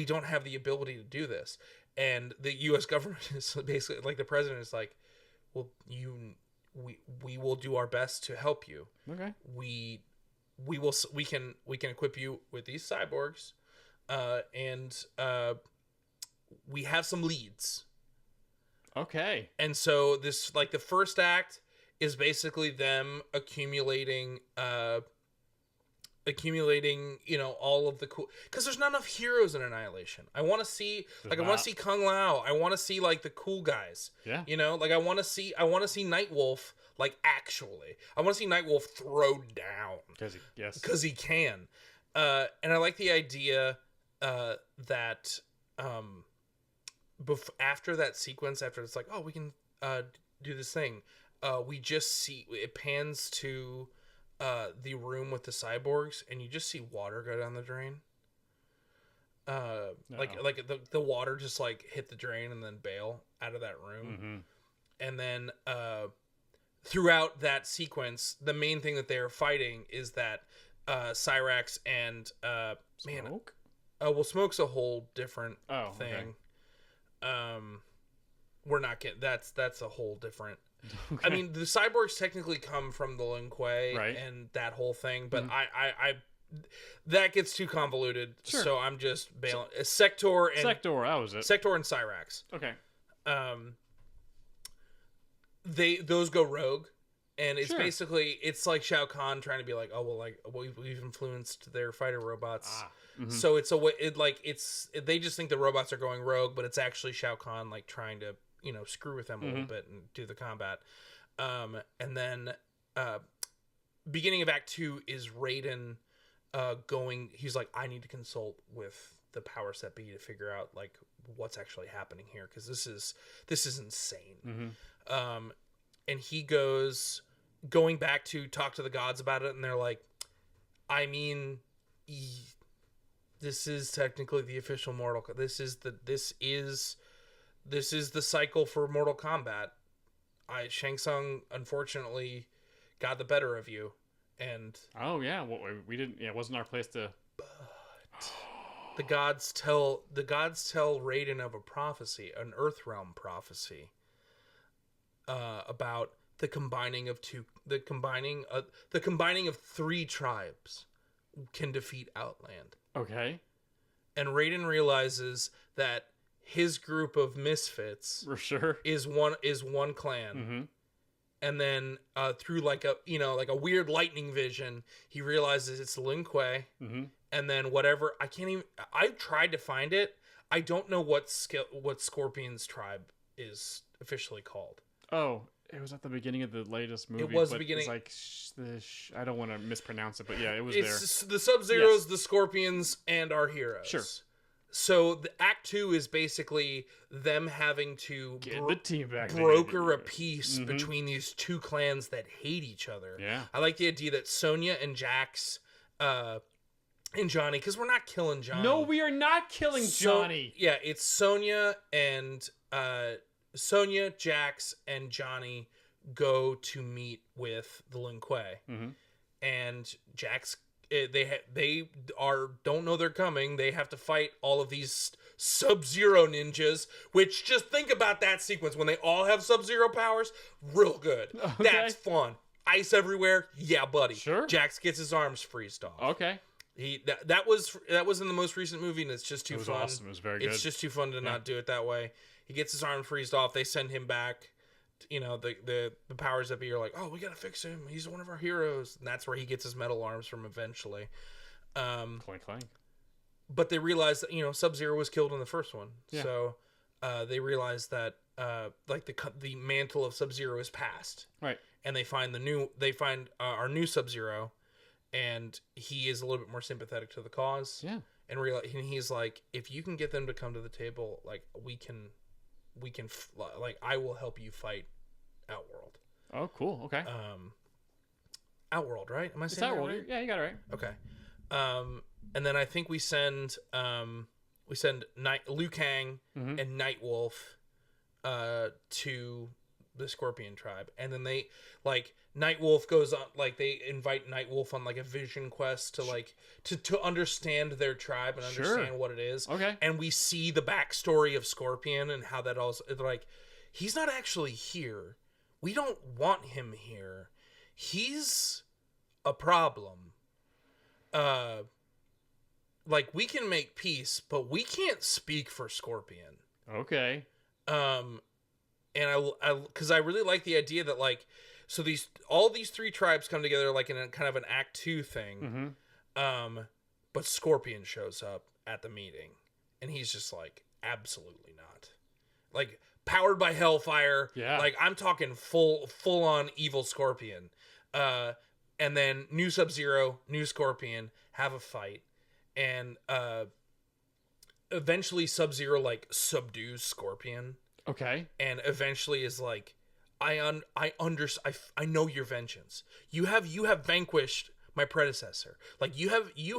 don't have the ability to do this. And the U.S. government is basically like, the president is like, well, we will do our best to help you. Okay. We can equip you with these cyborgs, and we have some leads. Okay. And so this, like, the first act is basically them accumulating, all of the cool, because there's not enough heroes in Annihilation. I want to see, I want to see Kung Lao. I want to see like the cool guys. Yeah. Like I want to see Nightwolf. Like, actually, I want to see Nightwolf throw down because he can. And I like the idea that after that sequence, after it's like, oh, we can do this thing, we just see it pans to the room with the cyborgs, and you just see water go down the drain. Like the water just like hit the drain and then bail out of that room. And then throughout that sequence, the main thing that they are fighting is that Cyrax and Smoke? Well, Smoke's a whole different thing. Okay. We're not getting that's a whole different. Okay. I mean, the cyborgs technically come from the Ling Quay and that whole thing, but I that gets too convoluted. Sure. So I'm just bailing. Sector, that was it. Sector and Cyrax. Okay. Those go rogue, and it's basically, it's like Shao Kahn trying to be like, oh well, like we've influenced their fighter robots. So it's they just think the robots are going rogue, but it's actually Shao Kahn like trying to screw with them a little bit and do the combat. And then beginning of Act 2 is Raiden he's like, I need to consult with the powers that be to figure out like what's actually happening here, because this is insane. And he going back to talk to the gods about it, and they're like, I mean, this is technically the official Mortal Kombat. This is the cycle for Mortal Kombat. Shang Tsung unfortunately got the better of you, and we didn't. Yeah, it wasn't our place to. But the gods tell Raiden of a prophecy, an Earthrealm prophecy, about the combining of three tribes can defeat Outland. Okay. And Raiden realizes that his group of misfits for sure is one clan. And then through like a weird lightning vision, he realizes it's Ling Quay. And then whatever, I've tried to find it. I don't know what Scorpion's tribe is officially called. Oh, it was at the beginning of the latest movie. It was the beginning. It's like I don't want to mispronounce it, but yeah, it was it's the Sub-Zeros, the Scorpions, and our heroes. Sure. So the Act 2 is basically them having to get the team back, broker a peace between these two clans that hate each other. Yeah. I like the idea that Sonia and Jax and Johnny, because we're not killing Johnny. No, we are not killing Johnny. Yeah, it's Sonia, Jax, and Johnny go to meet with the Ling Quay. And Jax, they don't know they're coming. They have to fight all of these Sub-Zero ninjas, which, just think about that sequence when they all have Sub-Zero powers. Real good. Okay. That's fun. Ice everywhere. Yeah, buddy. Sure. Jax gets his arms freezed off. Okay. That was in the most recent movie, and it's just too fun. Awesome. It was very good. It's just too fun to not do it that way. He gets his arm freezed off. They send him back. The powers that be are like, oh, we gotta fix him. He's one of our heroes, and that's where he gets his metal arms from eventually. Clank clank. but they realize that Sub-Zero was killed in the first one, Yeah. so they realize that like the mantle of Sub-Zero is passed, Right. and they find our new Sub-Zero, and he is a little bit more sympathetic to the cause. Yeah. And he's like, if you can get them to come to the table, like we can like I will help you fight Outworld. Oh, cool. Okay. Outworld, right? Am I It's saying that Outworld. right? Yeah, you got it right. Okay. And then I think we send Liu Kang and Nightwolf to the Scorpion tribe, and then they like Nightwolf goes on, like they invite Nightwolf on like a vision quest to like to understand their tribe and understand what it is. Okay. And we see the backstory of Scorpion and how that all like he's not actually here. We don't want him here. He's a problem. Like we can make peace, but we can't speak for Scorpion. Okay. And I because I really like the idea that like, so all these three tribes come together like in a kind of an Act 2 thing. But Scorpion shows up at the meeting, and he's just like, absolutely not. Like powered by Hellfire. Yeah. Like I'm talking full on evil Scorpion. And then new Sub-Zero, new Scorpion have a fight, and eventually Sub-Zero like subdues Scorpion. Okay. And eventually is like, I know your vengeance. You have vanquished my predecessor. Like you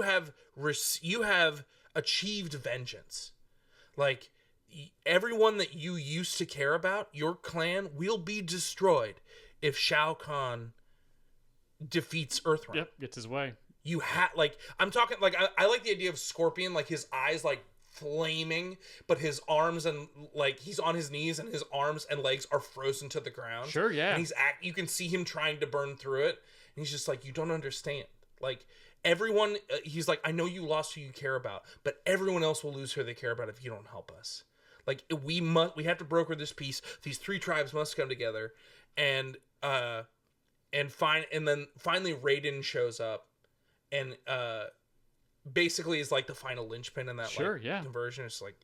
have achieved vengeance. Like everyone that you used to care about, your clan will be destroyed if Shao Kahn defeats Earthrealm. Yep, gets his way. I'm talking like I like the idea of Scorpion, like his eyes like flaming, but his arms and like he's on his knees and his arms and legs are frozen to the ground. Sure, yeah. And you can see him trying to burn through it, and he's just like, you don't understand. Like everyone, he's like, I know you lost who you care about, but everyone else will lose who they care about if you don't help us. Like we have to broker this peace. These three tribes must come together, and then finally Raiden shows up, and basically is like the final linchpin in that conversion. It's like,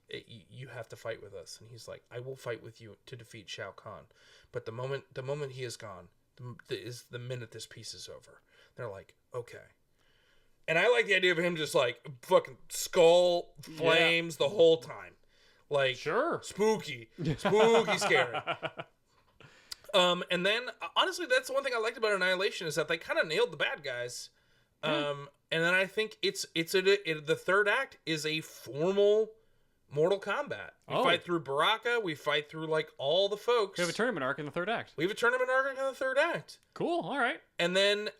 you have to fight with us, and he's like, I will fight with you to defeat Shao Kahn, but the moment he is gone is the minute this piece is over. They're like, okay. And I like the idea of him just like fucking skull flames the whole time, like spooky scary. And then honestly, that's the one thing I liked about Annihilation is that they kind of nailed the bad guys. And then I think the third act is a formal Mortal Kombat. We fight through Baraka. We fight through like all the folks. We have a tournament arc in the third act. We have a tournament arc in the third act. Cool. All right. And then,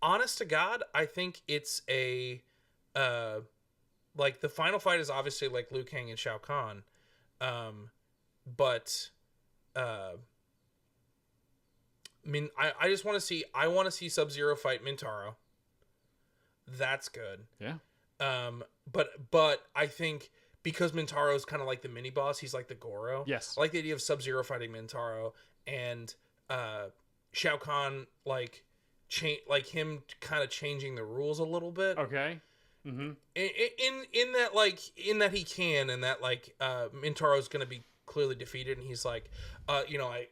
honest to God, I think it's a like the final fight is obviously like Liu Kang and Shao Kahn, but I mean, I just want to see Sub-Zero fight Mintaro. That's good. Yeah. But I think because Mintaro is kind of like the mini boss, he's like the Goro. Yes. I like the idea of Sub-Zero fighting Mintaro, and Shao Kahn like him kind of changing the rules a little bit. Okay. Mm-hmm. In that he can, and that like Mintaro's going to be clearly defeated, and he's like, I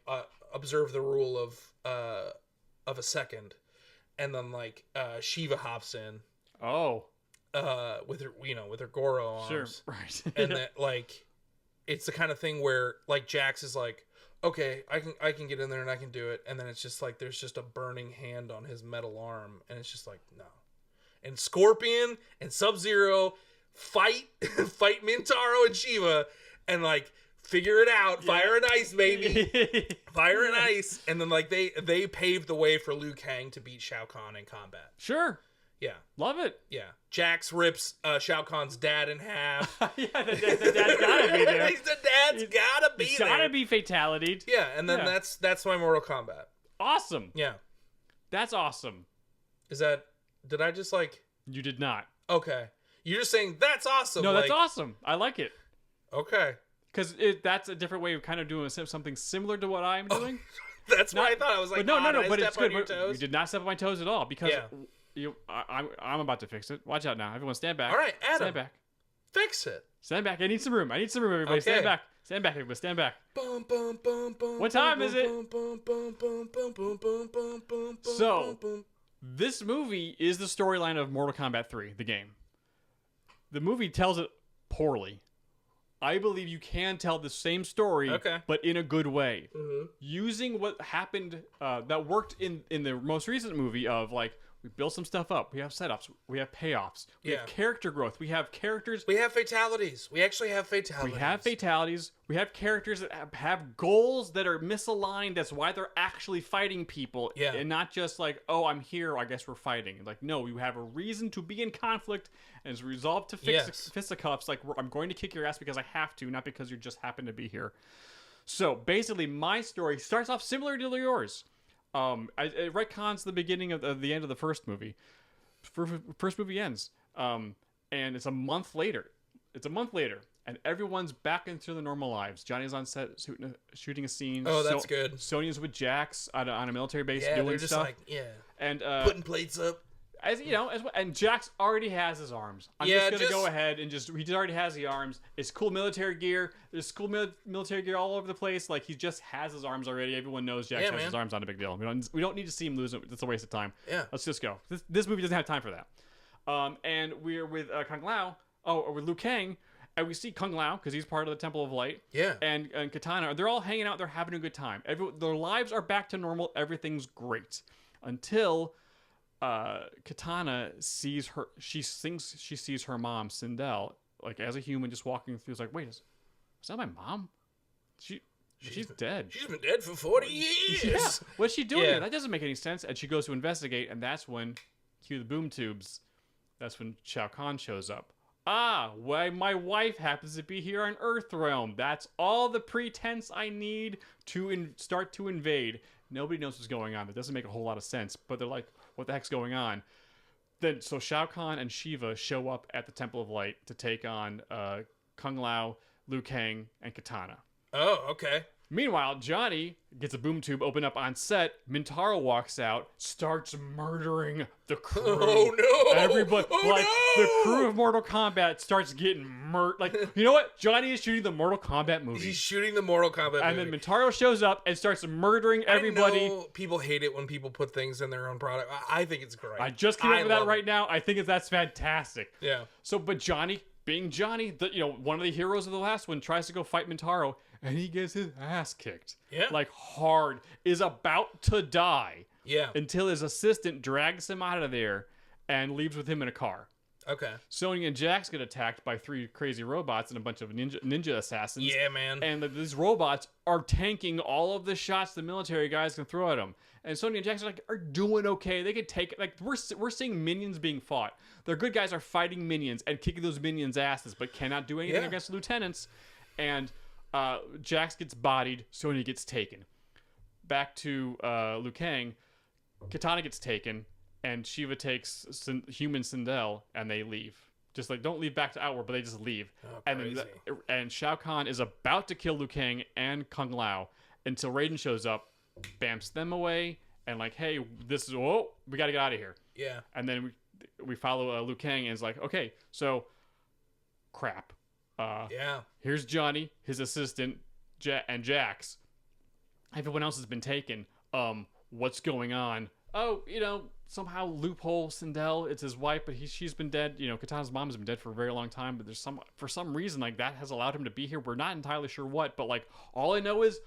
observe the rule of a second, and then like Shiva hops in. Oh. With her Goro arms. Sure. Right. And that like, it's the kind of thing where like Jax is like, okay, I can get in there and I can do it, and then it's just like there's just a burning hand on his metal arm, and it's just like, no. And Scorpion and Sub-Zero fight Mintaro and Shiva, and like figure it out. Fire and ice, baby. Fire and ice. And then like they paved the way for Liu Kang to beat Shao Kahn in combat. Sure. Yeah. Love it. Yeah. Jax rips Shao Kahn's dad in half. Yeah, the dad's gotta be there. The dad's gotta be there. Gotta be fatality. Yeah, and then that's my Mortal Kombat. Awesome. Yeah. That's awesome. Did I just like... You did not. Okay. You're just saying, that's awesome. No, that's awesome. I like it. Okay. Because that's a different way of kind of doing something similar to what I'm doing. That's what I thought. I was like, no, but step it's on good. your toes? You did not step on my toes at all, because I'm about to fix it. Watch out now. Everyone stand back. All right, Adam. Stand back. Fix it. Stand back. I need some room. Everybody. Okay. Stand back. Stand back, everybody. Stand back. Bum, bum, bum, bum, What time bum, is it? bum, bum, bum, bum, bum, bum, bum, bum, bum, So- bum, bum. This movie is the storyline of Mortal Kombat 3, the game. The movie tells it poorly. I believe you can tell the same story, Okay. but in a good way. Using what happened that worked in the most recent movie of, like, we build some stuff up, we have setups, we have payoffs, we have character growth, we have characters. We have fatalities. We actually have fatalities. We have fatalities. We have characters that have goals that are misaligned. That's why they're actually fighting people. Yeah. And not just like, oh, I'm here, I guess we're fighting. Like, no, you have a reason to be in conflict and it's resolved to fix fisticuffs. Like, I'm going to kick your ass because I have to, not because you just happen to be here. So basically, my story starts off similar to yours. It retcons the beginning of the end of the first movie. First movie ends. And it's a month later. And everyone's back into their normal lives. Johnny's on set shooting a scene. Oh, that's good. Sonia's with Jax on a military base Yeah, doing they're just stuff. like, And putting plates up. as you know, and Jax already has his arms. I'm Yeah, just gonna go ahead and he already has the arms. It's cool military gear. There's cool military gear all over the place. Like, he just has his arms already. Everyone knows Jax has his arms. Not a big deal. We don't need to see him lose it. That's a waste of time. Yeah. Let's just go. This movie doesn't have time for that. And we're with Kung Lao. Or with Liu Kang. And we see Kung Lao because he's part of the Temple of Light. Yeah. And Katana. They're all hanging out. They're having a good time. Their lives are back to normal. Everything's great until Katana sees her. She thinks she sees her mom, Cindelle, like as a human, just walking through. It's like, wait, is that my mom? She's dead. She's been dead for 40 years. Yeah. What's she doing Yeah. here? That doesn't make any sense. And she goes to investigate, and that's when, cue the boom tubes. That's when Shao Kahn shows up. Why my wife happens to be here on Earthrealm. That's all the pretense I need to start to invade. Nobody knows what's going on. That doesn't make a whole lot of sense. But they're like, what the heck's going on? Then so Shao Kahn and Shiva show up at the Temple of Light to take on Kung Lao, Liu Kang, and Katana. Oh, okay. Meanwhile, Johnny gets a boom tube open up on set. Mintaro walks out, starts murdering the crew. Oh no! Everybody, Oh, the no! crew of Mortal Kombat starts getting murdered. Like, you know what? Johnny is shooting the Mortal Kombat movie. He's shooting the Mortal Kombat And movie. then Mintaro shows up and starts murdering everybody. I know people hate it when people put things in their own product. I think it's great. I just came up with that love right it. now. I think that's fantastic. Yeah. So, but Johnny, being Johnny, one of the heroes of the last one, tries to go fight Mintaro, and he gets his ass kicked. Yeah. Like, hard. Is about to die. Yeah. Until his assistant drags him out of there and leaves with him in a car. Okay. Sonya and Jax get attacked by 3 crazy robots and a bunch of ninja assassins. Yeah, man. And these robots are tanking all of the shots the military guys can throw at them. And Sonya and Jax are doing okay. They could take it. Like, we're seeing minions being fought. Their good guys are fighting minions and kicking those minions' asses, but cannot do anything against lieutenants. And Jax gets bodied. Sonya gets taken. Back to Liu Kang. Katana gets taken. And Shiva takes human Cindelle, and they leave. Just like, don't leave back to Outward, but they just leave. Oh, and and Shao Kahn is about to kill Liu Kang and Kung Lao until Raiden shows up, bamps them away, and like, hey, we got to get out of here. Yeah. And then we follow Liu Kang, and it's like, okay, so crap. Yeah. Here's Johnny, his assistant, and Jax. Everyone else has been taken. What's going on? Oh, somehow loophole Cindelle, it's his wife, but she's been dead. Katana's mom has been dead for a very long time, but for some reason, like, that has allowed him to be here. We're not entirely sure what, but like, all I know is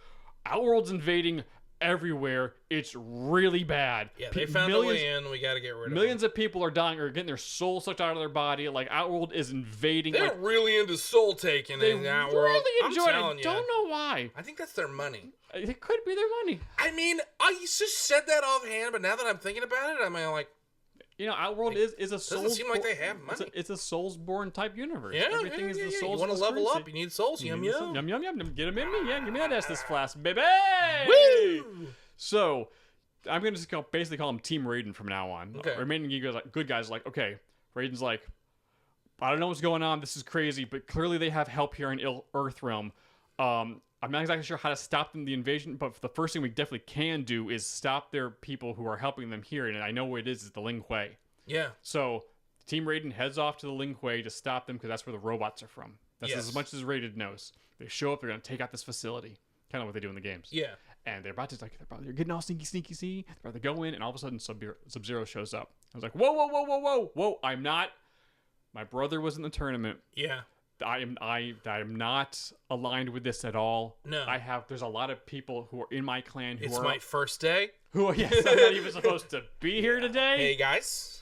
Outworld's invading everywhere. It's really bad. Yeah, they found a way in. We got to get rid of millions of people are dying or getting their soul sucked out of their body. Like, Outworld is invading. They're really into soul taking in Outworld. Really enjoy it. I'm I don't know why. I think that's their money. It could be their money. I mean, I just said that offhand, but now that I'm thinking about it, I'm like, Outworld is a soul. doesn't seem like they have money. It's a Soulsborne type universe. Yeah, Everything is the Souls. You want to level up? You need souls. Yum yum. Yum yum yum. Get them in me. Yeah, give me that Estus flask, baby. Woo! So, I'm gonna just basically call him Team Raiden from now on. Okay. Remaining good guys like, okay, Raiden's like, I don't know what's going on. This is crazy, but clearly they have help here in Earthrealm. I'm not exactly sure how to stop the invasion, but the first thing we definitely can do is stop their people who are helping them here, and I know what it is the Ling Quay. Yeah. So Team Raiden heads off to the Ling Quay to stop them because that's where the robots are from. That's as much as Raiden knows. They show up, they're going to take out this facility. Kind of what they do in the games. Yeah. And they're about to, they're getting all sneaky, see? They're about to go in, and all of a sudden Sub-Zero shows up. I was like, whoa, I'm not. My brother was in the tournament. Yeah. I am not aligned with this at all. No. There's a lot of people who are in my clan who It's my first day. Yes, I'm not even supposed to be here today. Hey, guys.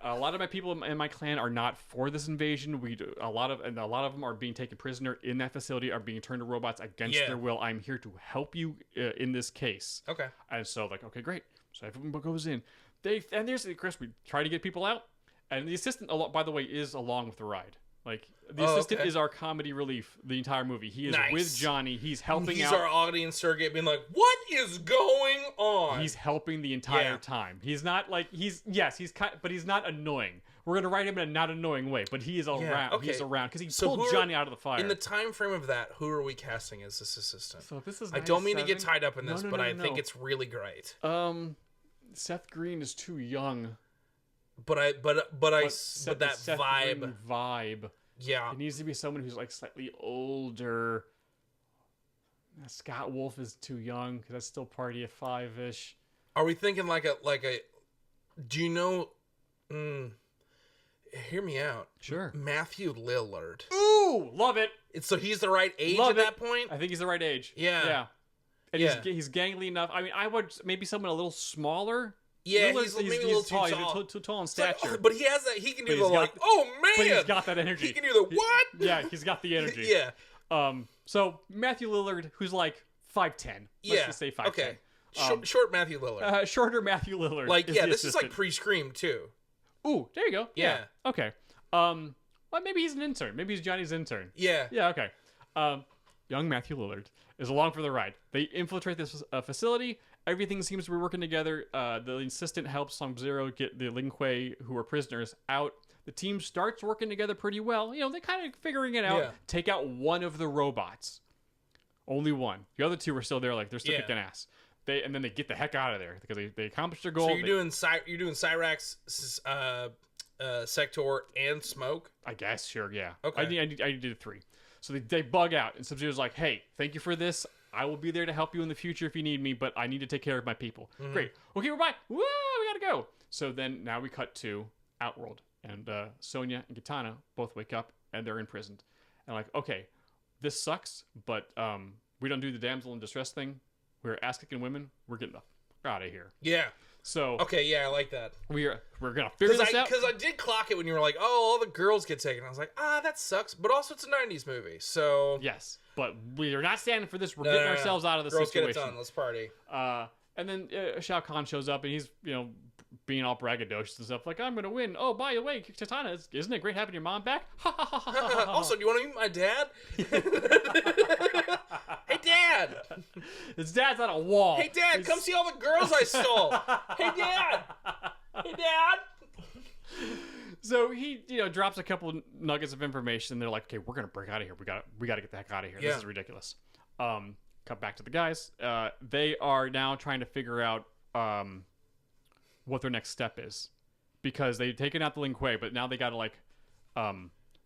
A lot of my people in my clan are not for this invasion. A lot of them are being taken prisoner in that facility, are being turned to robots against their will. I'm here to help you in this case. Okay. And so, okay, great. So everyone goes in. There's Chris. We try to get people out, and the assistant, by the way, is along with the ride. Like, the assistant is our comedy relief the entire movie. He is with Johnny. He's helping out. He's our audience surrogate, being like, "What is going on?" He's helping the entire time. He's not like but he's not annoying. We're gonna write him in a not annoying way, but he is around. Okay. He's around because he pulled Johnny out of the fire. In the time frame of that, who are we casting as this assistant? So this is. I don't mean to get tied up in this, but I no. think it's really great. Seth Green is too young. But that Seth vibe. Green vibe. Yeah. It needs to be someone who's like slightly older. Scott Wolf is too young because that's still Party of Five-ish. Are we thinking like a? Do you know? Hear me out. Sure. Matthew Lillard. Ooh, love it. So he's the right age Love at that point. I think he's the right age. Yeah. And he's gangly enough. I mean, I would maybe someone a little smaller. Yeah, he's maybe a little too tall. He's too tall in stature. But he has that. He can do the oh man. But he's got that energy. He can do the what? Yeah, he's got the energy. Yeah. So Matthew Lillard, who's like 5'10". Let's just say 5'10". Okay. Short Matthew Lillard. Shorter Matthew Lillard. Like, is this is like pre-Scream too. Ooh, there you go. Yeah. Okay. Well, maybe he's an intern. Maybe he's Johnny's intern. Yeah. Yeah. Okay. Young Matthew Lillard is along for the ride. They infiltrate this facility. Everything seems to be working together. The assistant helps Sub-Zero get the Ling Quay, who are prisoners, out. The team starts working together pretty well. You know, they're kind of figuring it out. Yeah. Take out one of the robots. Only one. The other two are still there, like they're still kicking ass. And then they get the heck out of there because they accomplish their goal. So you're doing Cyrax, Sector, and Smoke? I guess, sure, yeah. Okay. I did 3. So they bug out, and Sub-Zero's like, hey, thank you for this. I will be there to help you in the future if you need me, but I need to take care of my people. Mm-hmm. Great. Okay, we're bye. Woo, we gotta go. So then now we cut to Outworld, and Sonia and Katana both wake up, and they're imprisoned. And like, okay, this sucks, but we don't do the damsel in distress thing. We're ass-kicking women. We're getting the fuck out of here. Yeah. So okay, yeah, I like that. We're gonna figure this out. Because I did clock it when you were like, "Oh, all the girls get taken." I was like, that sucks. But also, it's a '90s movie, so yes. But we are not standing for this. We're getting ourselves out of the girls situation. Get it done. Let's party. And then Shao Kahn shows up, and he's being all braggadocious and stuff. Like, I'm gonna win. Oh, by the way, Katana, isn't it great having your mom back? Also, do you want to meet my dad? Hey, Dad. His dad's on a wall. Hey, Dad, come see all the girls I stole. Hey, Dad. Hey, Dad. So he, drops a couple nuggets of information. And they're like, okay, we're gonna break out of here. We gotta get the heck out of here. This is ridiculous. Cut back to the guys. They are now trying to figure out what their next step is, because they've taken out the Ling Quay, but now they gotta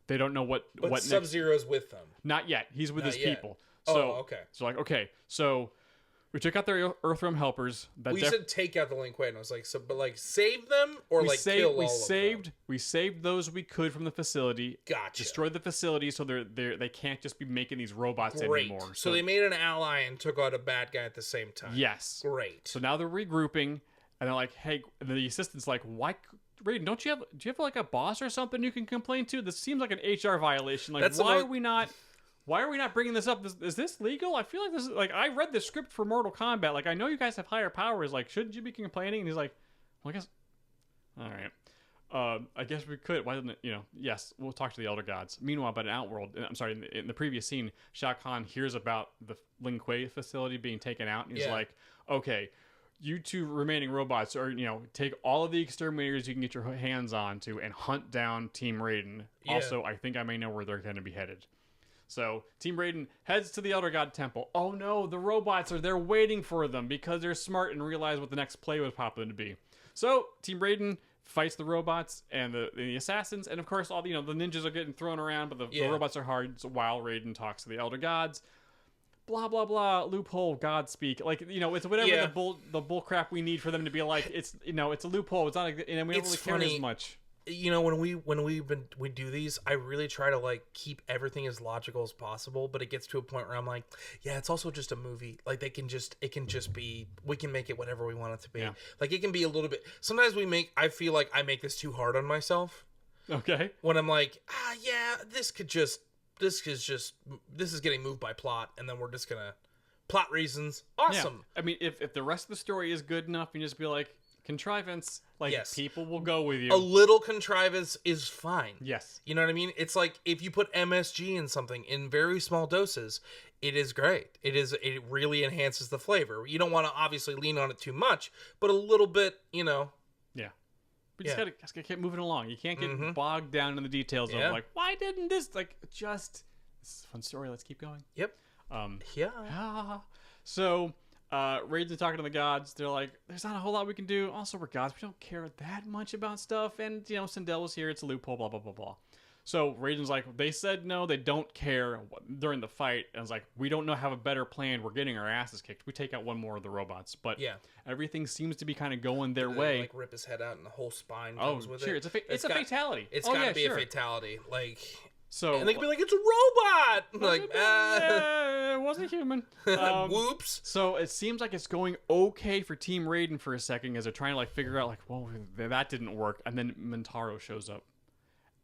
they don't know what next. Sub-Zero's with them. Not yet. He's with his people. So, okay. So we took out their Earthrealm helpers. We said take out the Ling Quay, and I was like, save them or kill all of them? We saved those we could from the facility. Gotcha. Destroyed the facility so they can't just be making these robots anymore. So they made an ally and took out a bad guy at the same time. Yes. Great. So now they're regrouping, and they're like, hey, and the assistant's like, why? Raiden, do you have like a boss or something you can complain to? This seems like an HR violation. Like, why are we not bringing this up? Is this legal? I feel like this is I read the script for Mortal Kombat. Like, I know you guys have higher powers. Like, shouldn't you be complaining? And he's like, well, I guess. All right. I guess we could. Why didn't it? Yes, we'll talk to the Elder Gods. Meanwhile, but in Outworld, I'm sorry, in the previous scene, Shao Kahn hears about the Ling Quay facility being taken out, and he's like, okay, you two remaining robots are, take all of the exterminators you can get your hands on to and hunt down Team Raiden. Yeah. Also, I think I may know where they're going to be headed. So Team Raiden heads to the Elder God Temple. Oh no, the robots are there waiting for them because they're smart and realize what the next play was popping to be. So Team Raiden fights the robots and the assassins, and of course all the ninjas are getting thrown around, but the robots are hard. So while Raiden talks to the elder gods, blah blah blah, loophole, God speak, like it's whatever the bull crap we need for them to be like it's a loophole. It's not like, we don't really care as much. When we do these, I really try to like keep everything as logical as possible, but it gets to a point where I'm like, yeah, it's also just a movie. Like it can just be, we can make it whatever we want it to be. Yeah. Like it can be a little bit. Sometimes I feel like I make this too hard on myself. Okay. When I'm like, this is getting moved by plot, and then we're just gonna plot reasons. Awesome. Yeah. I mean, if the rest of the story is good enough, you just be like, contrivance, like people will go with you. A little contrivance is fine. Yes. You know what I mean? It's like if you put MSG in something in very small doses, it is great. It really enhances the flavor. You don't want to obviously lean on it too much, but a little bit, Yeah. We just gotta keep moving along. You can't get bogged down in the details of like, why didn't this this is a fun story, let's keep going. Yep. So Raiden's talking to the gods. They're like, there's not a whole lot we can do. Also, we're gods. We don't care that much about stuff. And, Cindelle was here. It's a loophole, blah, blah, blah, blah. So Raiden's like, they said no, they don't care during the fight. And it's like, we don't have a better plan. We're getting our asses kicked. We take out one more of the robots. But everything seems to be kind of going their way. Like rip his head out and the whole spine comes with it. It's a fatality. It's got to be a fatality. Like... So, and they can be like, it's a robot! Like, it wasn't human. Whoops. So it seems like it's going okay for Team Raiden for a second as they're trying to figure out well, that didn't work. And then Mintaro shows up.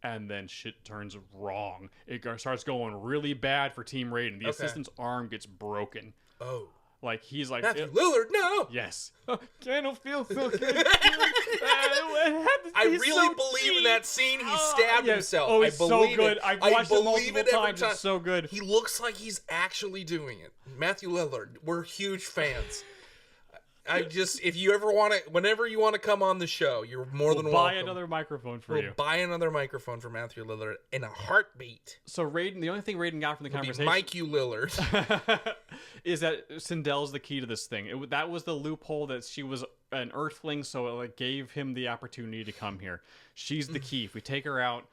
And then shit turns wrong. It starts going really bad for Team Raiden. The assistant's arm gets broken. Oh. Like, he's like... Matthew Lillard, no! Yes. Kind of feel so good. I really believe in that scene. He stabbed himself. Oh, it's so good. It. I've watched it multiple times. It's so good. He looks like he's actually doing it. Matthew Lillard, we're huge fans. If you ever want to, whenever you want to come on the show, you're more than welcome. Buy another microphone for you. Buy another microphone for Matthew Lillard in a heartbeat. So Raiden, the only thing Raiden got from the conversation, Mike U. Lillard, is that Cindelle's the key to this thing. That was the loophole that she was an Earthling, so it gave him the opportunity to come here. She's the key. If we take her out,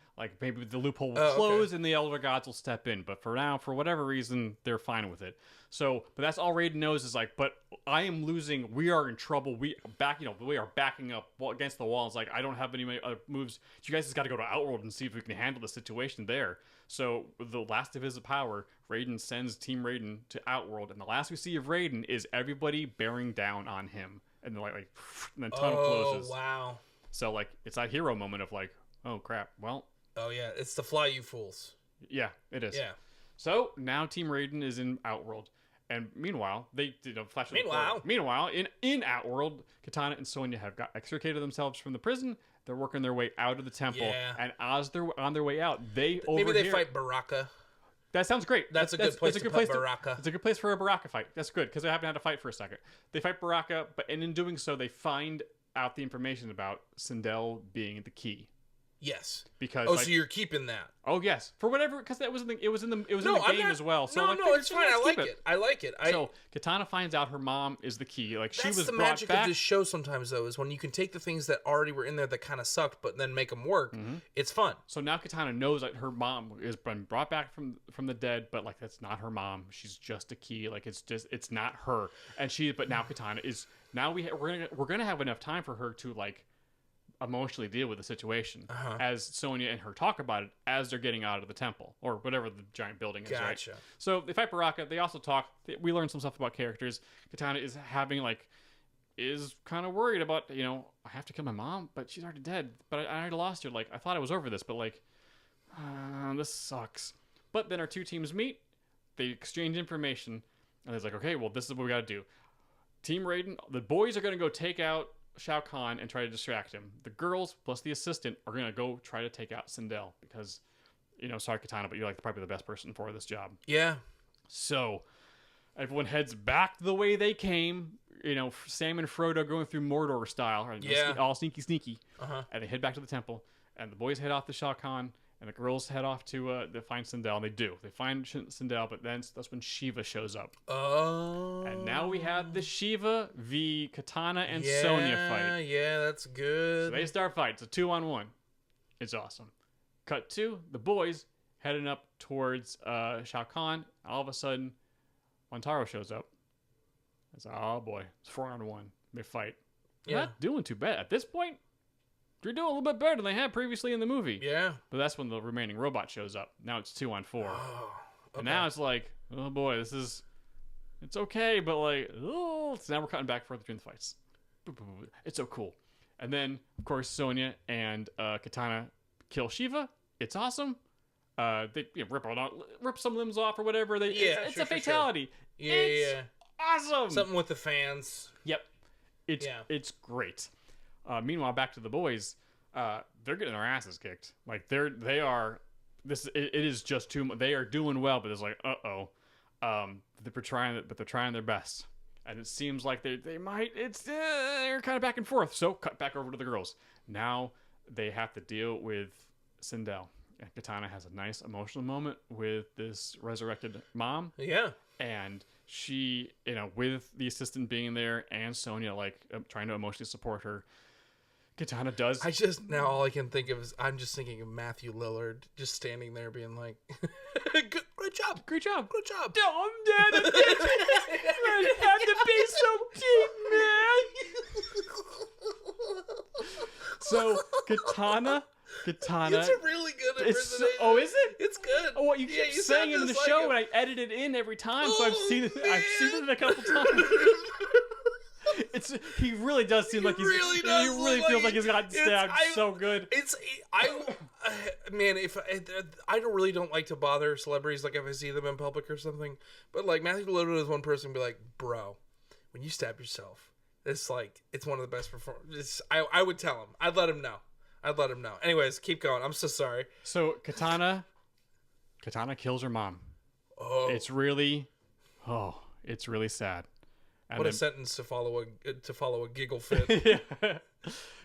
maybe the loophole will close and the Elder Gods will step in. But for now, for whatever reason, they're fine with it. So, but that's all Raiden knows is but I am losing. We are in trouble. We are backing up against the wall. It's like, I don't have any other moves. You guys just got to go to Outworld and see if we can handle the situation there. So, the last of his power, Raiden sends Team Raiden to Outworld, and the last we see of Raiden is everybody bearing down on him, and then and then tunnel closes. Oh wow! So it's that hero moment of oh crap. Well. Oh yeah, it's the fly you fools. Yeah, it is. Yeah. So now Team Raiden is in Outworld. And meanwhile, they did a flash. Meanwhile, in Outworld, Katana and Sonya have got extricated themselves from the prison. They're working their way out of the temple, and as they're on their way out, maybe they fight Baraka. That sounds great. That's a good place to put Baraka. It's a good place for a Baraka fight. That's good because they haven't had to fight for a second. They fight Baraka, and in doing so, they find out the information about Cindelle being the key. Yes. Because so you're keeping that. Oh yes. For whatever, because that was in the game as well. So it's fine. I like it. So Katana finds out her mom is the key. She was the brought magic back. of this show sometimes though, is when you can take the things that already were in there that kind of sucked, but then make them work. Mm-hmm. It's fun. So now Katana knows that her mom has been brought back from the dead, but that's not her mom. She's just a key. It's not her. And but now Katana is we're gonna have enough time for her to emotionally deal with the situation as Sonya and her talk about it as they're getting out of the temple or whatever the giant building is. Gotcha. Right? So they fight Baraka. They also talk. We learn some stuff about characters. Katana is is kind of worried about I have to kill my mom, but she's already dead. But I already lost her. I thought I was over this, but this sucks. But then our two teams meet. They exchange information, and it's okay, well, this is what we got to do. Team Raiden, the boys are going to go take out Shao Kahn and try to distract him. The girls plus the assistant are gonna go try to take out Cindelle because, sorry Katana, but you're probably the best person for this job. Yeah. So everyone heads back the way they came. Sam and Frodo going through Mordor style, all sneaky, and they head back to the temple. And the boys head off to Shao Kahn, And the girls head off to find Cindelle. And they do. They find Cindelle, but then that's when Shiva shows up. Oh. And now we have the Shiva v. Katana and Sonya fight. Yeah, that's good. So they start fighting. It's a 2-on-1. It's awesome. Cut to the boys heading up towards Shao Kahn. All of a sudden, Montaro shows up. It's oh boy, it's 4-on-1. They fight. They're not doing too bad at this point. They're doing a little bit better than they had previously in the movie. Yeah. But that's when the remaining robot shows up. Now it's 2-on-4. Oh, okay. And now it's like, oh boy, it's okay, but like, oh. So now we're cutting back further between the fights. It's so cool. And then, of course, Sonya and Katana kill Shiva. It's awesome. They rip some limbs off or whatever. It's a fatality. Sure. It's awesome. Something with the fans. Yep. It's great. Meanwhile, back to the boys. They're getting their asses kicked. Like they are. It is just too much. They are doing well, but it's like they're trying their best, and it seems like they might. They're kind of back and forth. So cut back over to the girls. Now they have to deal with Cindelle. And Katana has a nice emotional moment with this resurrected mom. Yeah. And she, with the assistant being there and Sonya, trying to emotionally support her, Katana does. Now all I can think of is I'm just thinking of Matthew Lillard just standing there being like, great job. Great job. Good job. Oh, I'm dead. I have to be so deep, man. So, Katana. It's a really good impersonation. Is it? It's good. Oh, you keep saying it in the show, and I edit it in every time, so I've seen it a couple times. He really does seem like he really feels like he's got stabbed so good. Man, if I don't like to bother celebrities, like if I see them in public or something, but like Matthew Lillard is one person be like, bro, when you stab yourself, it's one of the best performances. I would tell him. I'd let him know. Anyways, keep going. I'm so sorry. So Katana kills her mom. Oh, it's really sad. And what a sentence to follow a giggle fit. Yeah.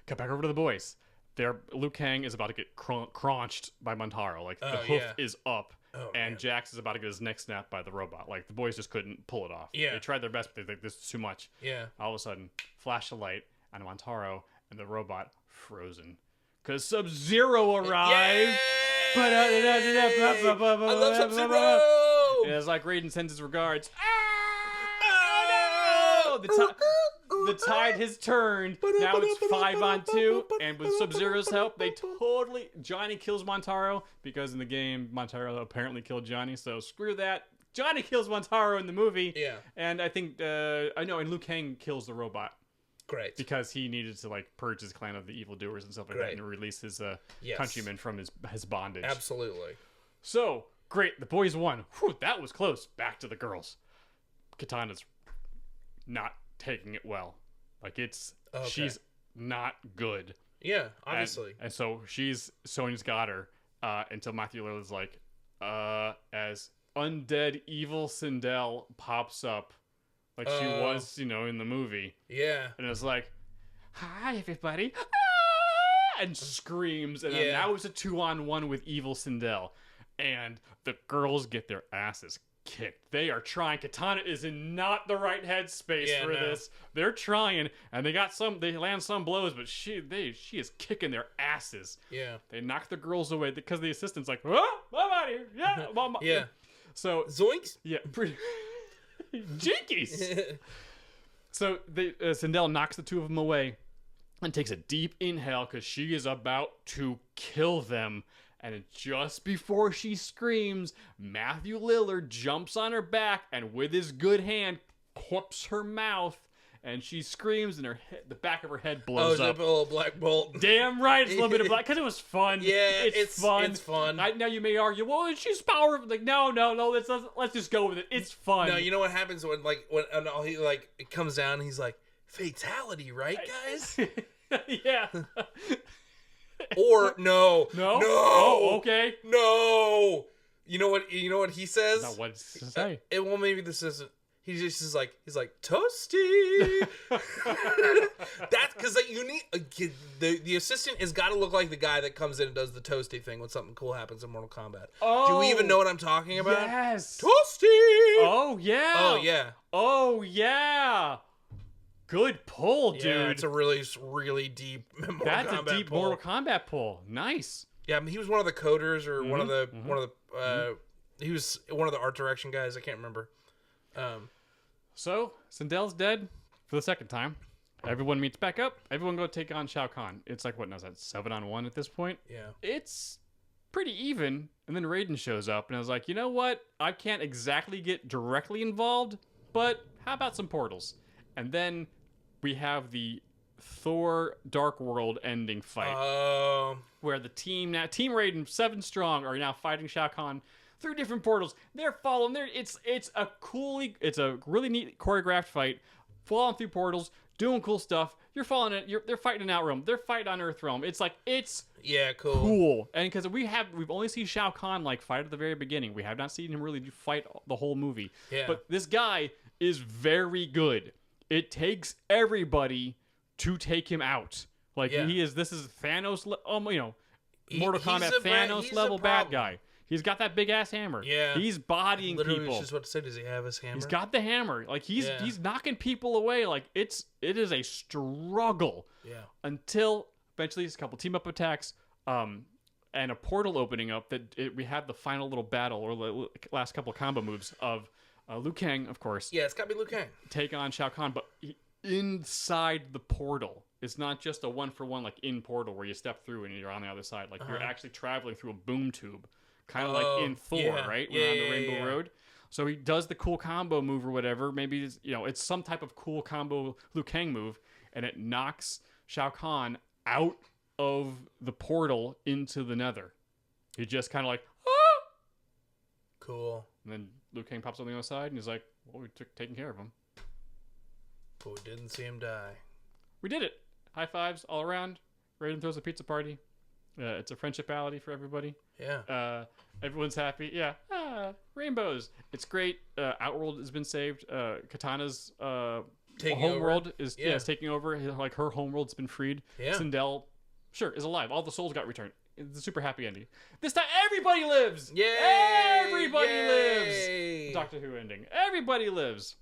Cut back over to the boys. Liu Kang is about to get crunched by Montaro. Like the hoof is up, and Jax is about to get his neck snapped by the robot. Like the boys just couldn't pull it off. Yeah. They tried their best, but they think this is too much. Yeah. All of a sudden, flash of light on Montaro and the robot frozen. Because Sub-Zero arrived. I love Sub-Zero. Yeah, it's like Raiden sends his regards. The tide has turned. Now it's 5-on-2, and with Sub-Zero's help, Johnny kills Montaro, because in the game, Montaro apparently killed Johnny, so screw that. Johnny kills Montaro in the movie. Yeah. And I think, and Liu Kang kills the robot. Great. Because he needed to purge his clan of the evildoers and stuff like that, and release his countrymen from his bondage. Absolutely. So, great. The boys won. Whew, that was close. Back to the girls. Katana's not taking it well. She's not good. Yeah, obviously. And so Sonya's got her until Matthew Lillard's like, as undead evil Cindelle pops up like she was, in the movie. Yeah. And it's like, hi, everybody. And screams. And then now it's a 2-on-1 with evil Cindelle. And the girls get their asses kicked. They are trying. Katana is in not the right headspace for this. They're trying, and they land some blows, but she is kicking their asses. Yeah. They knock the girls away because the assistant's like, oh, I'm out of here. Yeah. Yeah. So zoinks. Yeah. Pretty jinkies. So Cindelle knocks the two of them away and takes a deep inhale because she is about to kill them. And just before she screams, Matthew Lillard jumps on her back and with his good hand clips her mouth, and she screams, and the back of her head blows up. Oh, it's a little black bolt. Damn right, it's a little bit of black, because it was fun. Yeah, it's fun. It's fun. Now you may argue, well, she's powerful. Like, no, let's just go with it. It's fun. No, you know what happens when he it comes down, and he's like, fatality, right, guys? Yeah. Or no. Oh, okay. No. You know what he says? Not what to say. Well, maybe this isn't. He just is like, he's like, Toasty. That's because like, you need the assistant has got to look like the guy that comes in and does the Toasty thing when something cool happens in Mortal Kombat. Do we even know what I'm talking about? Yes. Toasty. Oh yeah. Oh yeah. Oh yeah. Good pull, dude. Yeah, it's a really deep Mortal That's Kombat a deep pull. Mortal Kombat pull. Nice. Yeah, I mean, he was one of the coders or one of the he was one of the art direction guys. I can't remember. So Cindelle's dead for the second time. Everyone meets back up. Everyone go take on Shao Kahn. It's like, what now is that, 7-on-1 at this point? Yeah. It's pretty even. And then Raiden shows up, and I was like, you know what? I can't exactly get directly involved, but how about some portals? And then we have the Thor Dark World ending fight. Where the team Raiden 7 strong are now fighting Shao Kahn through different portals. They're following it's a really neat choreographed fight, falling through portals, doing cool stuff. They're fighting in Outrealm. They're fighting on Earthrealm. It's like cool. And because we've only seen Shao Kahn like fight at the very beginning. We have not seen him really fight the whole movie. Yeah. But this guy is very good. It takes everybody to take him out. Like this is Thanos, Mortal Kombat Thanos level bad guy. He's got that big ass hammer. Yeah. He's bodying Literally people. was just about to say, does he have his hammer? He's got the hammer. Like he's knocking people away. Like it is a struggle. Yeah. Until eventually it's a couple team up attacks, and a portal opening up we have the final little battle or the last couple of combo moves of Liu Kang, of course. Yeah, it's got to be Liu Kang. Take on Shao Kahn, but inside the portal. It's not just a 1-for-1 like in portal where you step through and you're on the other side. Like you're actually traveling through a boom tube. Kind of like in Thor, right? We're on the Rainbow Road. So he does the cool combo move or whatever. Maybe it's some type of cool combo Liu Kang move, and it knocks Shao Kahn out of the portal into the Nether. He just kind of like, ah! Cool. And then Liu Kang pops on the other side, and he's like, well, we took taking care of him. But we didn't see him die. We did it. High fives all around. Raiden throws a pizza party. It's a friendship alley for everybody. Yeah. Everyone's happy. Yeah. Rainbows. It's great. Outworld has been saved. Katana's homeworld is taking over. Like her homeworld's been freed. Yeah. Cindelle, is alive. All the souls got returned. It's a super happy ending. This time everybody lives. Yay! Everybody lives. Doctor Who ending. Everybody lives.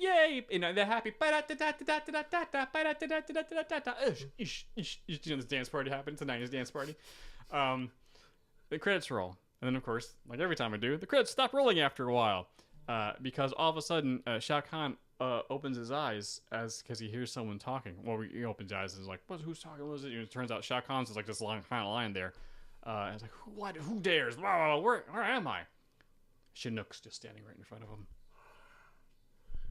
Yay! They're happy. This dance party happened. It's a 90s dance party. The credits roll. And then, of course, like every time I do, the credits stop rolling after a while. Because all of a sudden, Shao Kahn opens his eyes because he hears someone talking. Well, he opens his eyes and is like, who's talking? What was it? And it turns out Shao Kahn's is like this long kind of line there. And it's like, who dares? Where am I? Chinook's just standing right in front of him.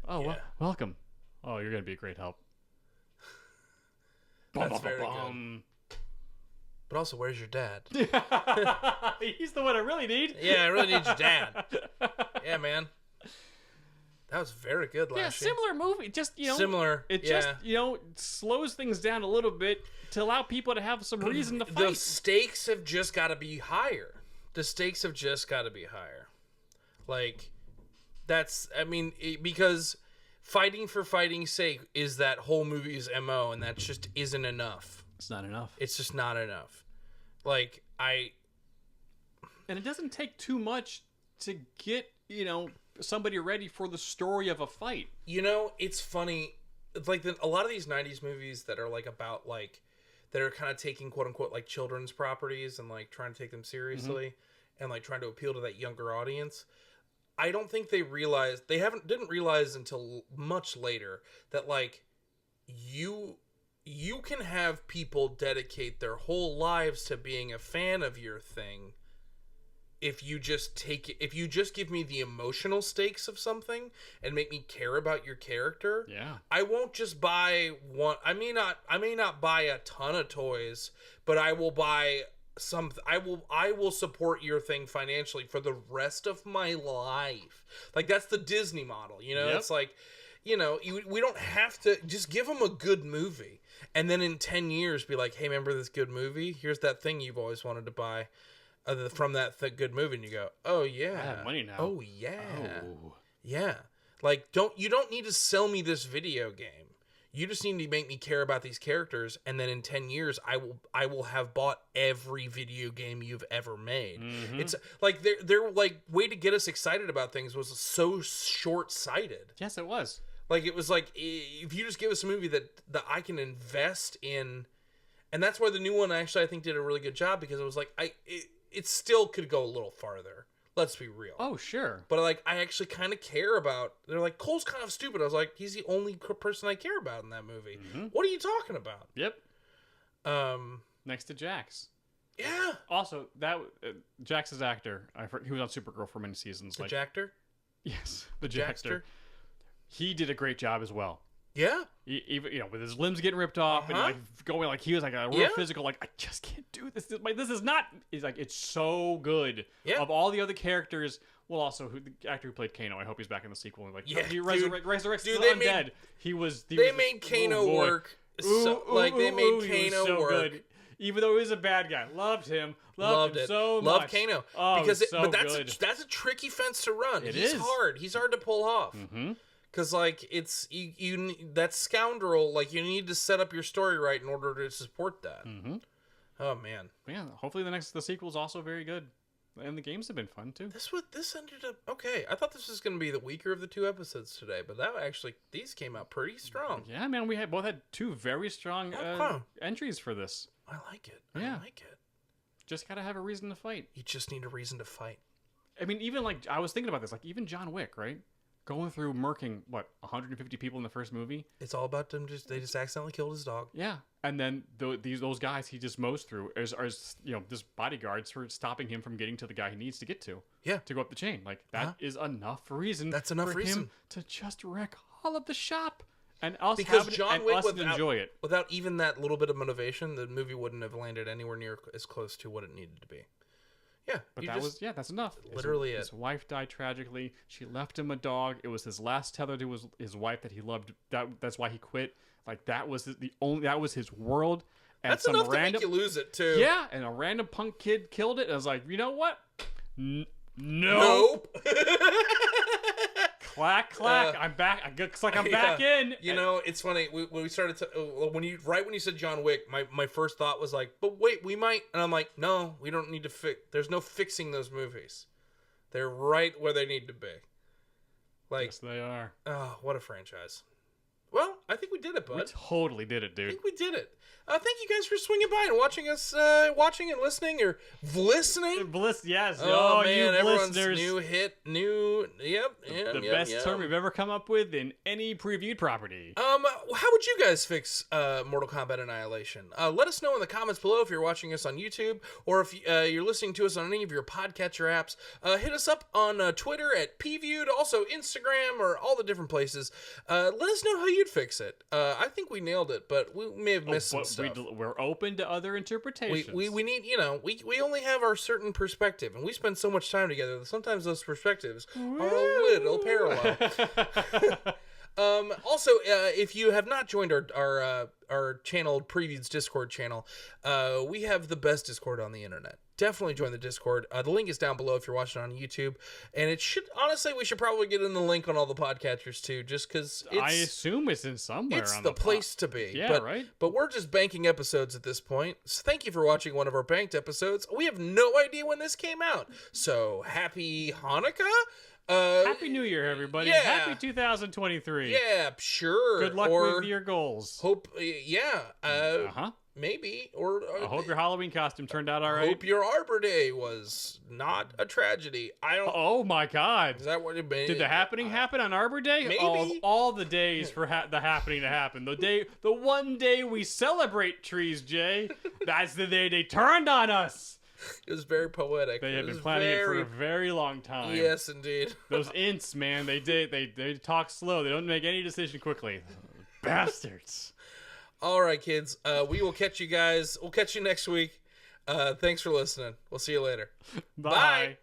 Oh, welcome. Oh, you're going to be a great help. That's very good. But also, where's your dad? He's the one I really need. Yeah, I really need your dad. Yeah, man. That was very good last year. Similar movie. Just, Similar. It just, slows things down a little bit to allow people to have some reason to fight. The stakes have just got to be higher. Like, because fighting for fighting's sake is that whole movie's MO, and that just isn't enough. It's not enough. It's just not enough. And it doesn't take too much to get, somebody ready for the story of a fight. It's funny. It's like a lot of these 90s movies that are about that are kind of taking quote unquote like children's properties and like trying to take them seriously and like trying to appeal to that younger audience. I don't think didn't realize until much later that like you can have people dedicate their whole lives to being a fan of your thing if you just give me the emotional stakes of something and make me care about your character. Yeah. I won't just buy one. I may not buy a ton of toys, but I will buy some. I will support your thing financially for the rest of my life. Like that's the Disney model, Yep. It's like, we don't have to just give them a good movie. And then in 10 years be like, hey, remember this good movie? Here's that thing you've always wanted to buy from that good movie. And you go, oh, yeah. I have money now. Oh, yeah. Oh. Yeah. Like, you don't need to sell me this video game. You just need to make me care about these characters, and then in 10 years, I will have bought every video game you've ever made. It's like their like way to get us excited about things was so short-sighted. Yes, it was. Like, it was like, if you just give us a movie that I can invest in, and that's why the new one actually I think did a really good job, because it was like it still could go a little farther. Let's be real. Oh, sure. But, like, I actually kind of care about... They're like, Cole's kind of stupid. I was like, he's the only person I care about in that movie. What are you talking about? Yep. Next to Jax. Yeah. Also, that Jax's actor, he was on Supergirl for many seasons. The Jackter? Yes, the Jackster. He did a great job as well. Yeah. Even with his limbs getting ripped off and like going like he was like a real physical like I just can't do this. This is not. He's like it's so good. Yeah. Of all the other characters, well, also the actor who played Kano. I hope he's back in the sequel. And like he resurrects the undead. They made Kano work. They made Kano work. Good. Even though he was a bad guy, loved him so much. Loved Kano because that's a tricky fence to run. He's hard. He's hard to pull off. Because, like, it's you that scoundrel, like, you need to set up your story right in order to support that. Oh, man. Yeah, hopefully the sequel is also very good. And the games have been fun, too. This ended up... Okay, I thought this was going to be the weaker of the two episodes today, but these came out pretty strong. Yeah, man, we both had two very strong entries for this. I like it. Yeah. I like it. Just gotta have a reason to fight. You just need a reason to fight. I mean, even, like, I was thinking about this, like, even John Wick, right? Going through murking 150 people in the first movie. It's all about them. They just accidentally killed his dog. Yeah, and then those guys he just mows through are just bodyguards for stopping him from getting to the guy he needs to get to. Yeah, to go up the chain. Like that is enough reason. That's enough for reason him to just wreck all of the shop and us because John Wick enjoy it. Without even that little bit of motivation, the movie wouldn't have landed anywhere near as close to what it needed to be. Yeah, but that's enough. Literally, his wife died tragically. She left him a dog. It was his last tether to his wife that he loved. That's why he quit. Like that was that was his world. And that's enough to make you lose it too. Yeah, and a random punk kid killed it. And I was like, you know what? Nope. Clack clack. I'm back. Looks like I'm back in. You know, it's funny when we started to when you said John Wick, my first thought was like, but wait, we might, and I'm like, no, we don't need to fix. There's no fixing those movies. They're right where they need to be. Like, yes, they are. Oh, what a franchise. Well, I think we did it, bud. We totally did it, dude. I think we did it. Thank you guys for swinging by and watching us, watching and listening, or listening. Yes. Oh man, you everyone's listeners. The best term we've ever come up with in any previewed property. How would you guys fix Mortal Kombat Annihilation? Let us know in the comments below if you're watching us on YouTube, or if you're listening to us on any of your podcatcher apps. Hit us up on Twitter at pviewed, also Instagram, or all the different places. Let us know how you'd fix it. I think we nailed it, but we may have missed some stuff. We're open to other interpretations. We need, we only have our certain perspective, and we spend so much time together that sometimes those perspectives are a little parallel. Also, if you have not joined our channel, Preview's Discord channel, we have the best Discord on the internet. Definitely join the Discord. The link is down below if you're watching on YouTube. And we should probably get in the link on all the podcatchers too, just because I assume it's in somewhere. It's the place to be. Yeah, right? But we're just banking episodes at this point. So thank you for watching one of our banked episodes. We have no idea when this came out. So happy Hanukkah? Happy New Year, everybody. Yeah. Happy 2023. Yeah, sure. Good luck with your goals. Hope, maybe. Or I hope your Halloween costume turned out all right. Hope your Arbor Day was not a tragedy. Oh my God. Is that what it meant? Did the happening happen on Arbor Day? Maybe. All the days for the happening to happen. The one day we celebrate trees, Jay. That's the day they turned on us. It was very poetic. They have been planning it for a very long time. Yes, indeed. Those ints, man, they talk slow. They don't make any decision quickly. Bastards. All right, kids. We will catch you guys. We'll catch you next week. Thanks for listening. We'll see you later. Bye.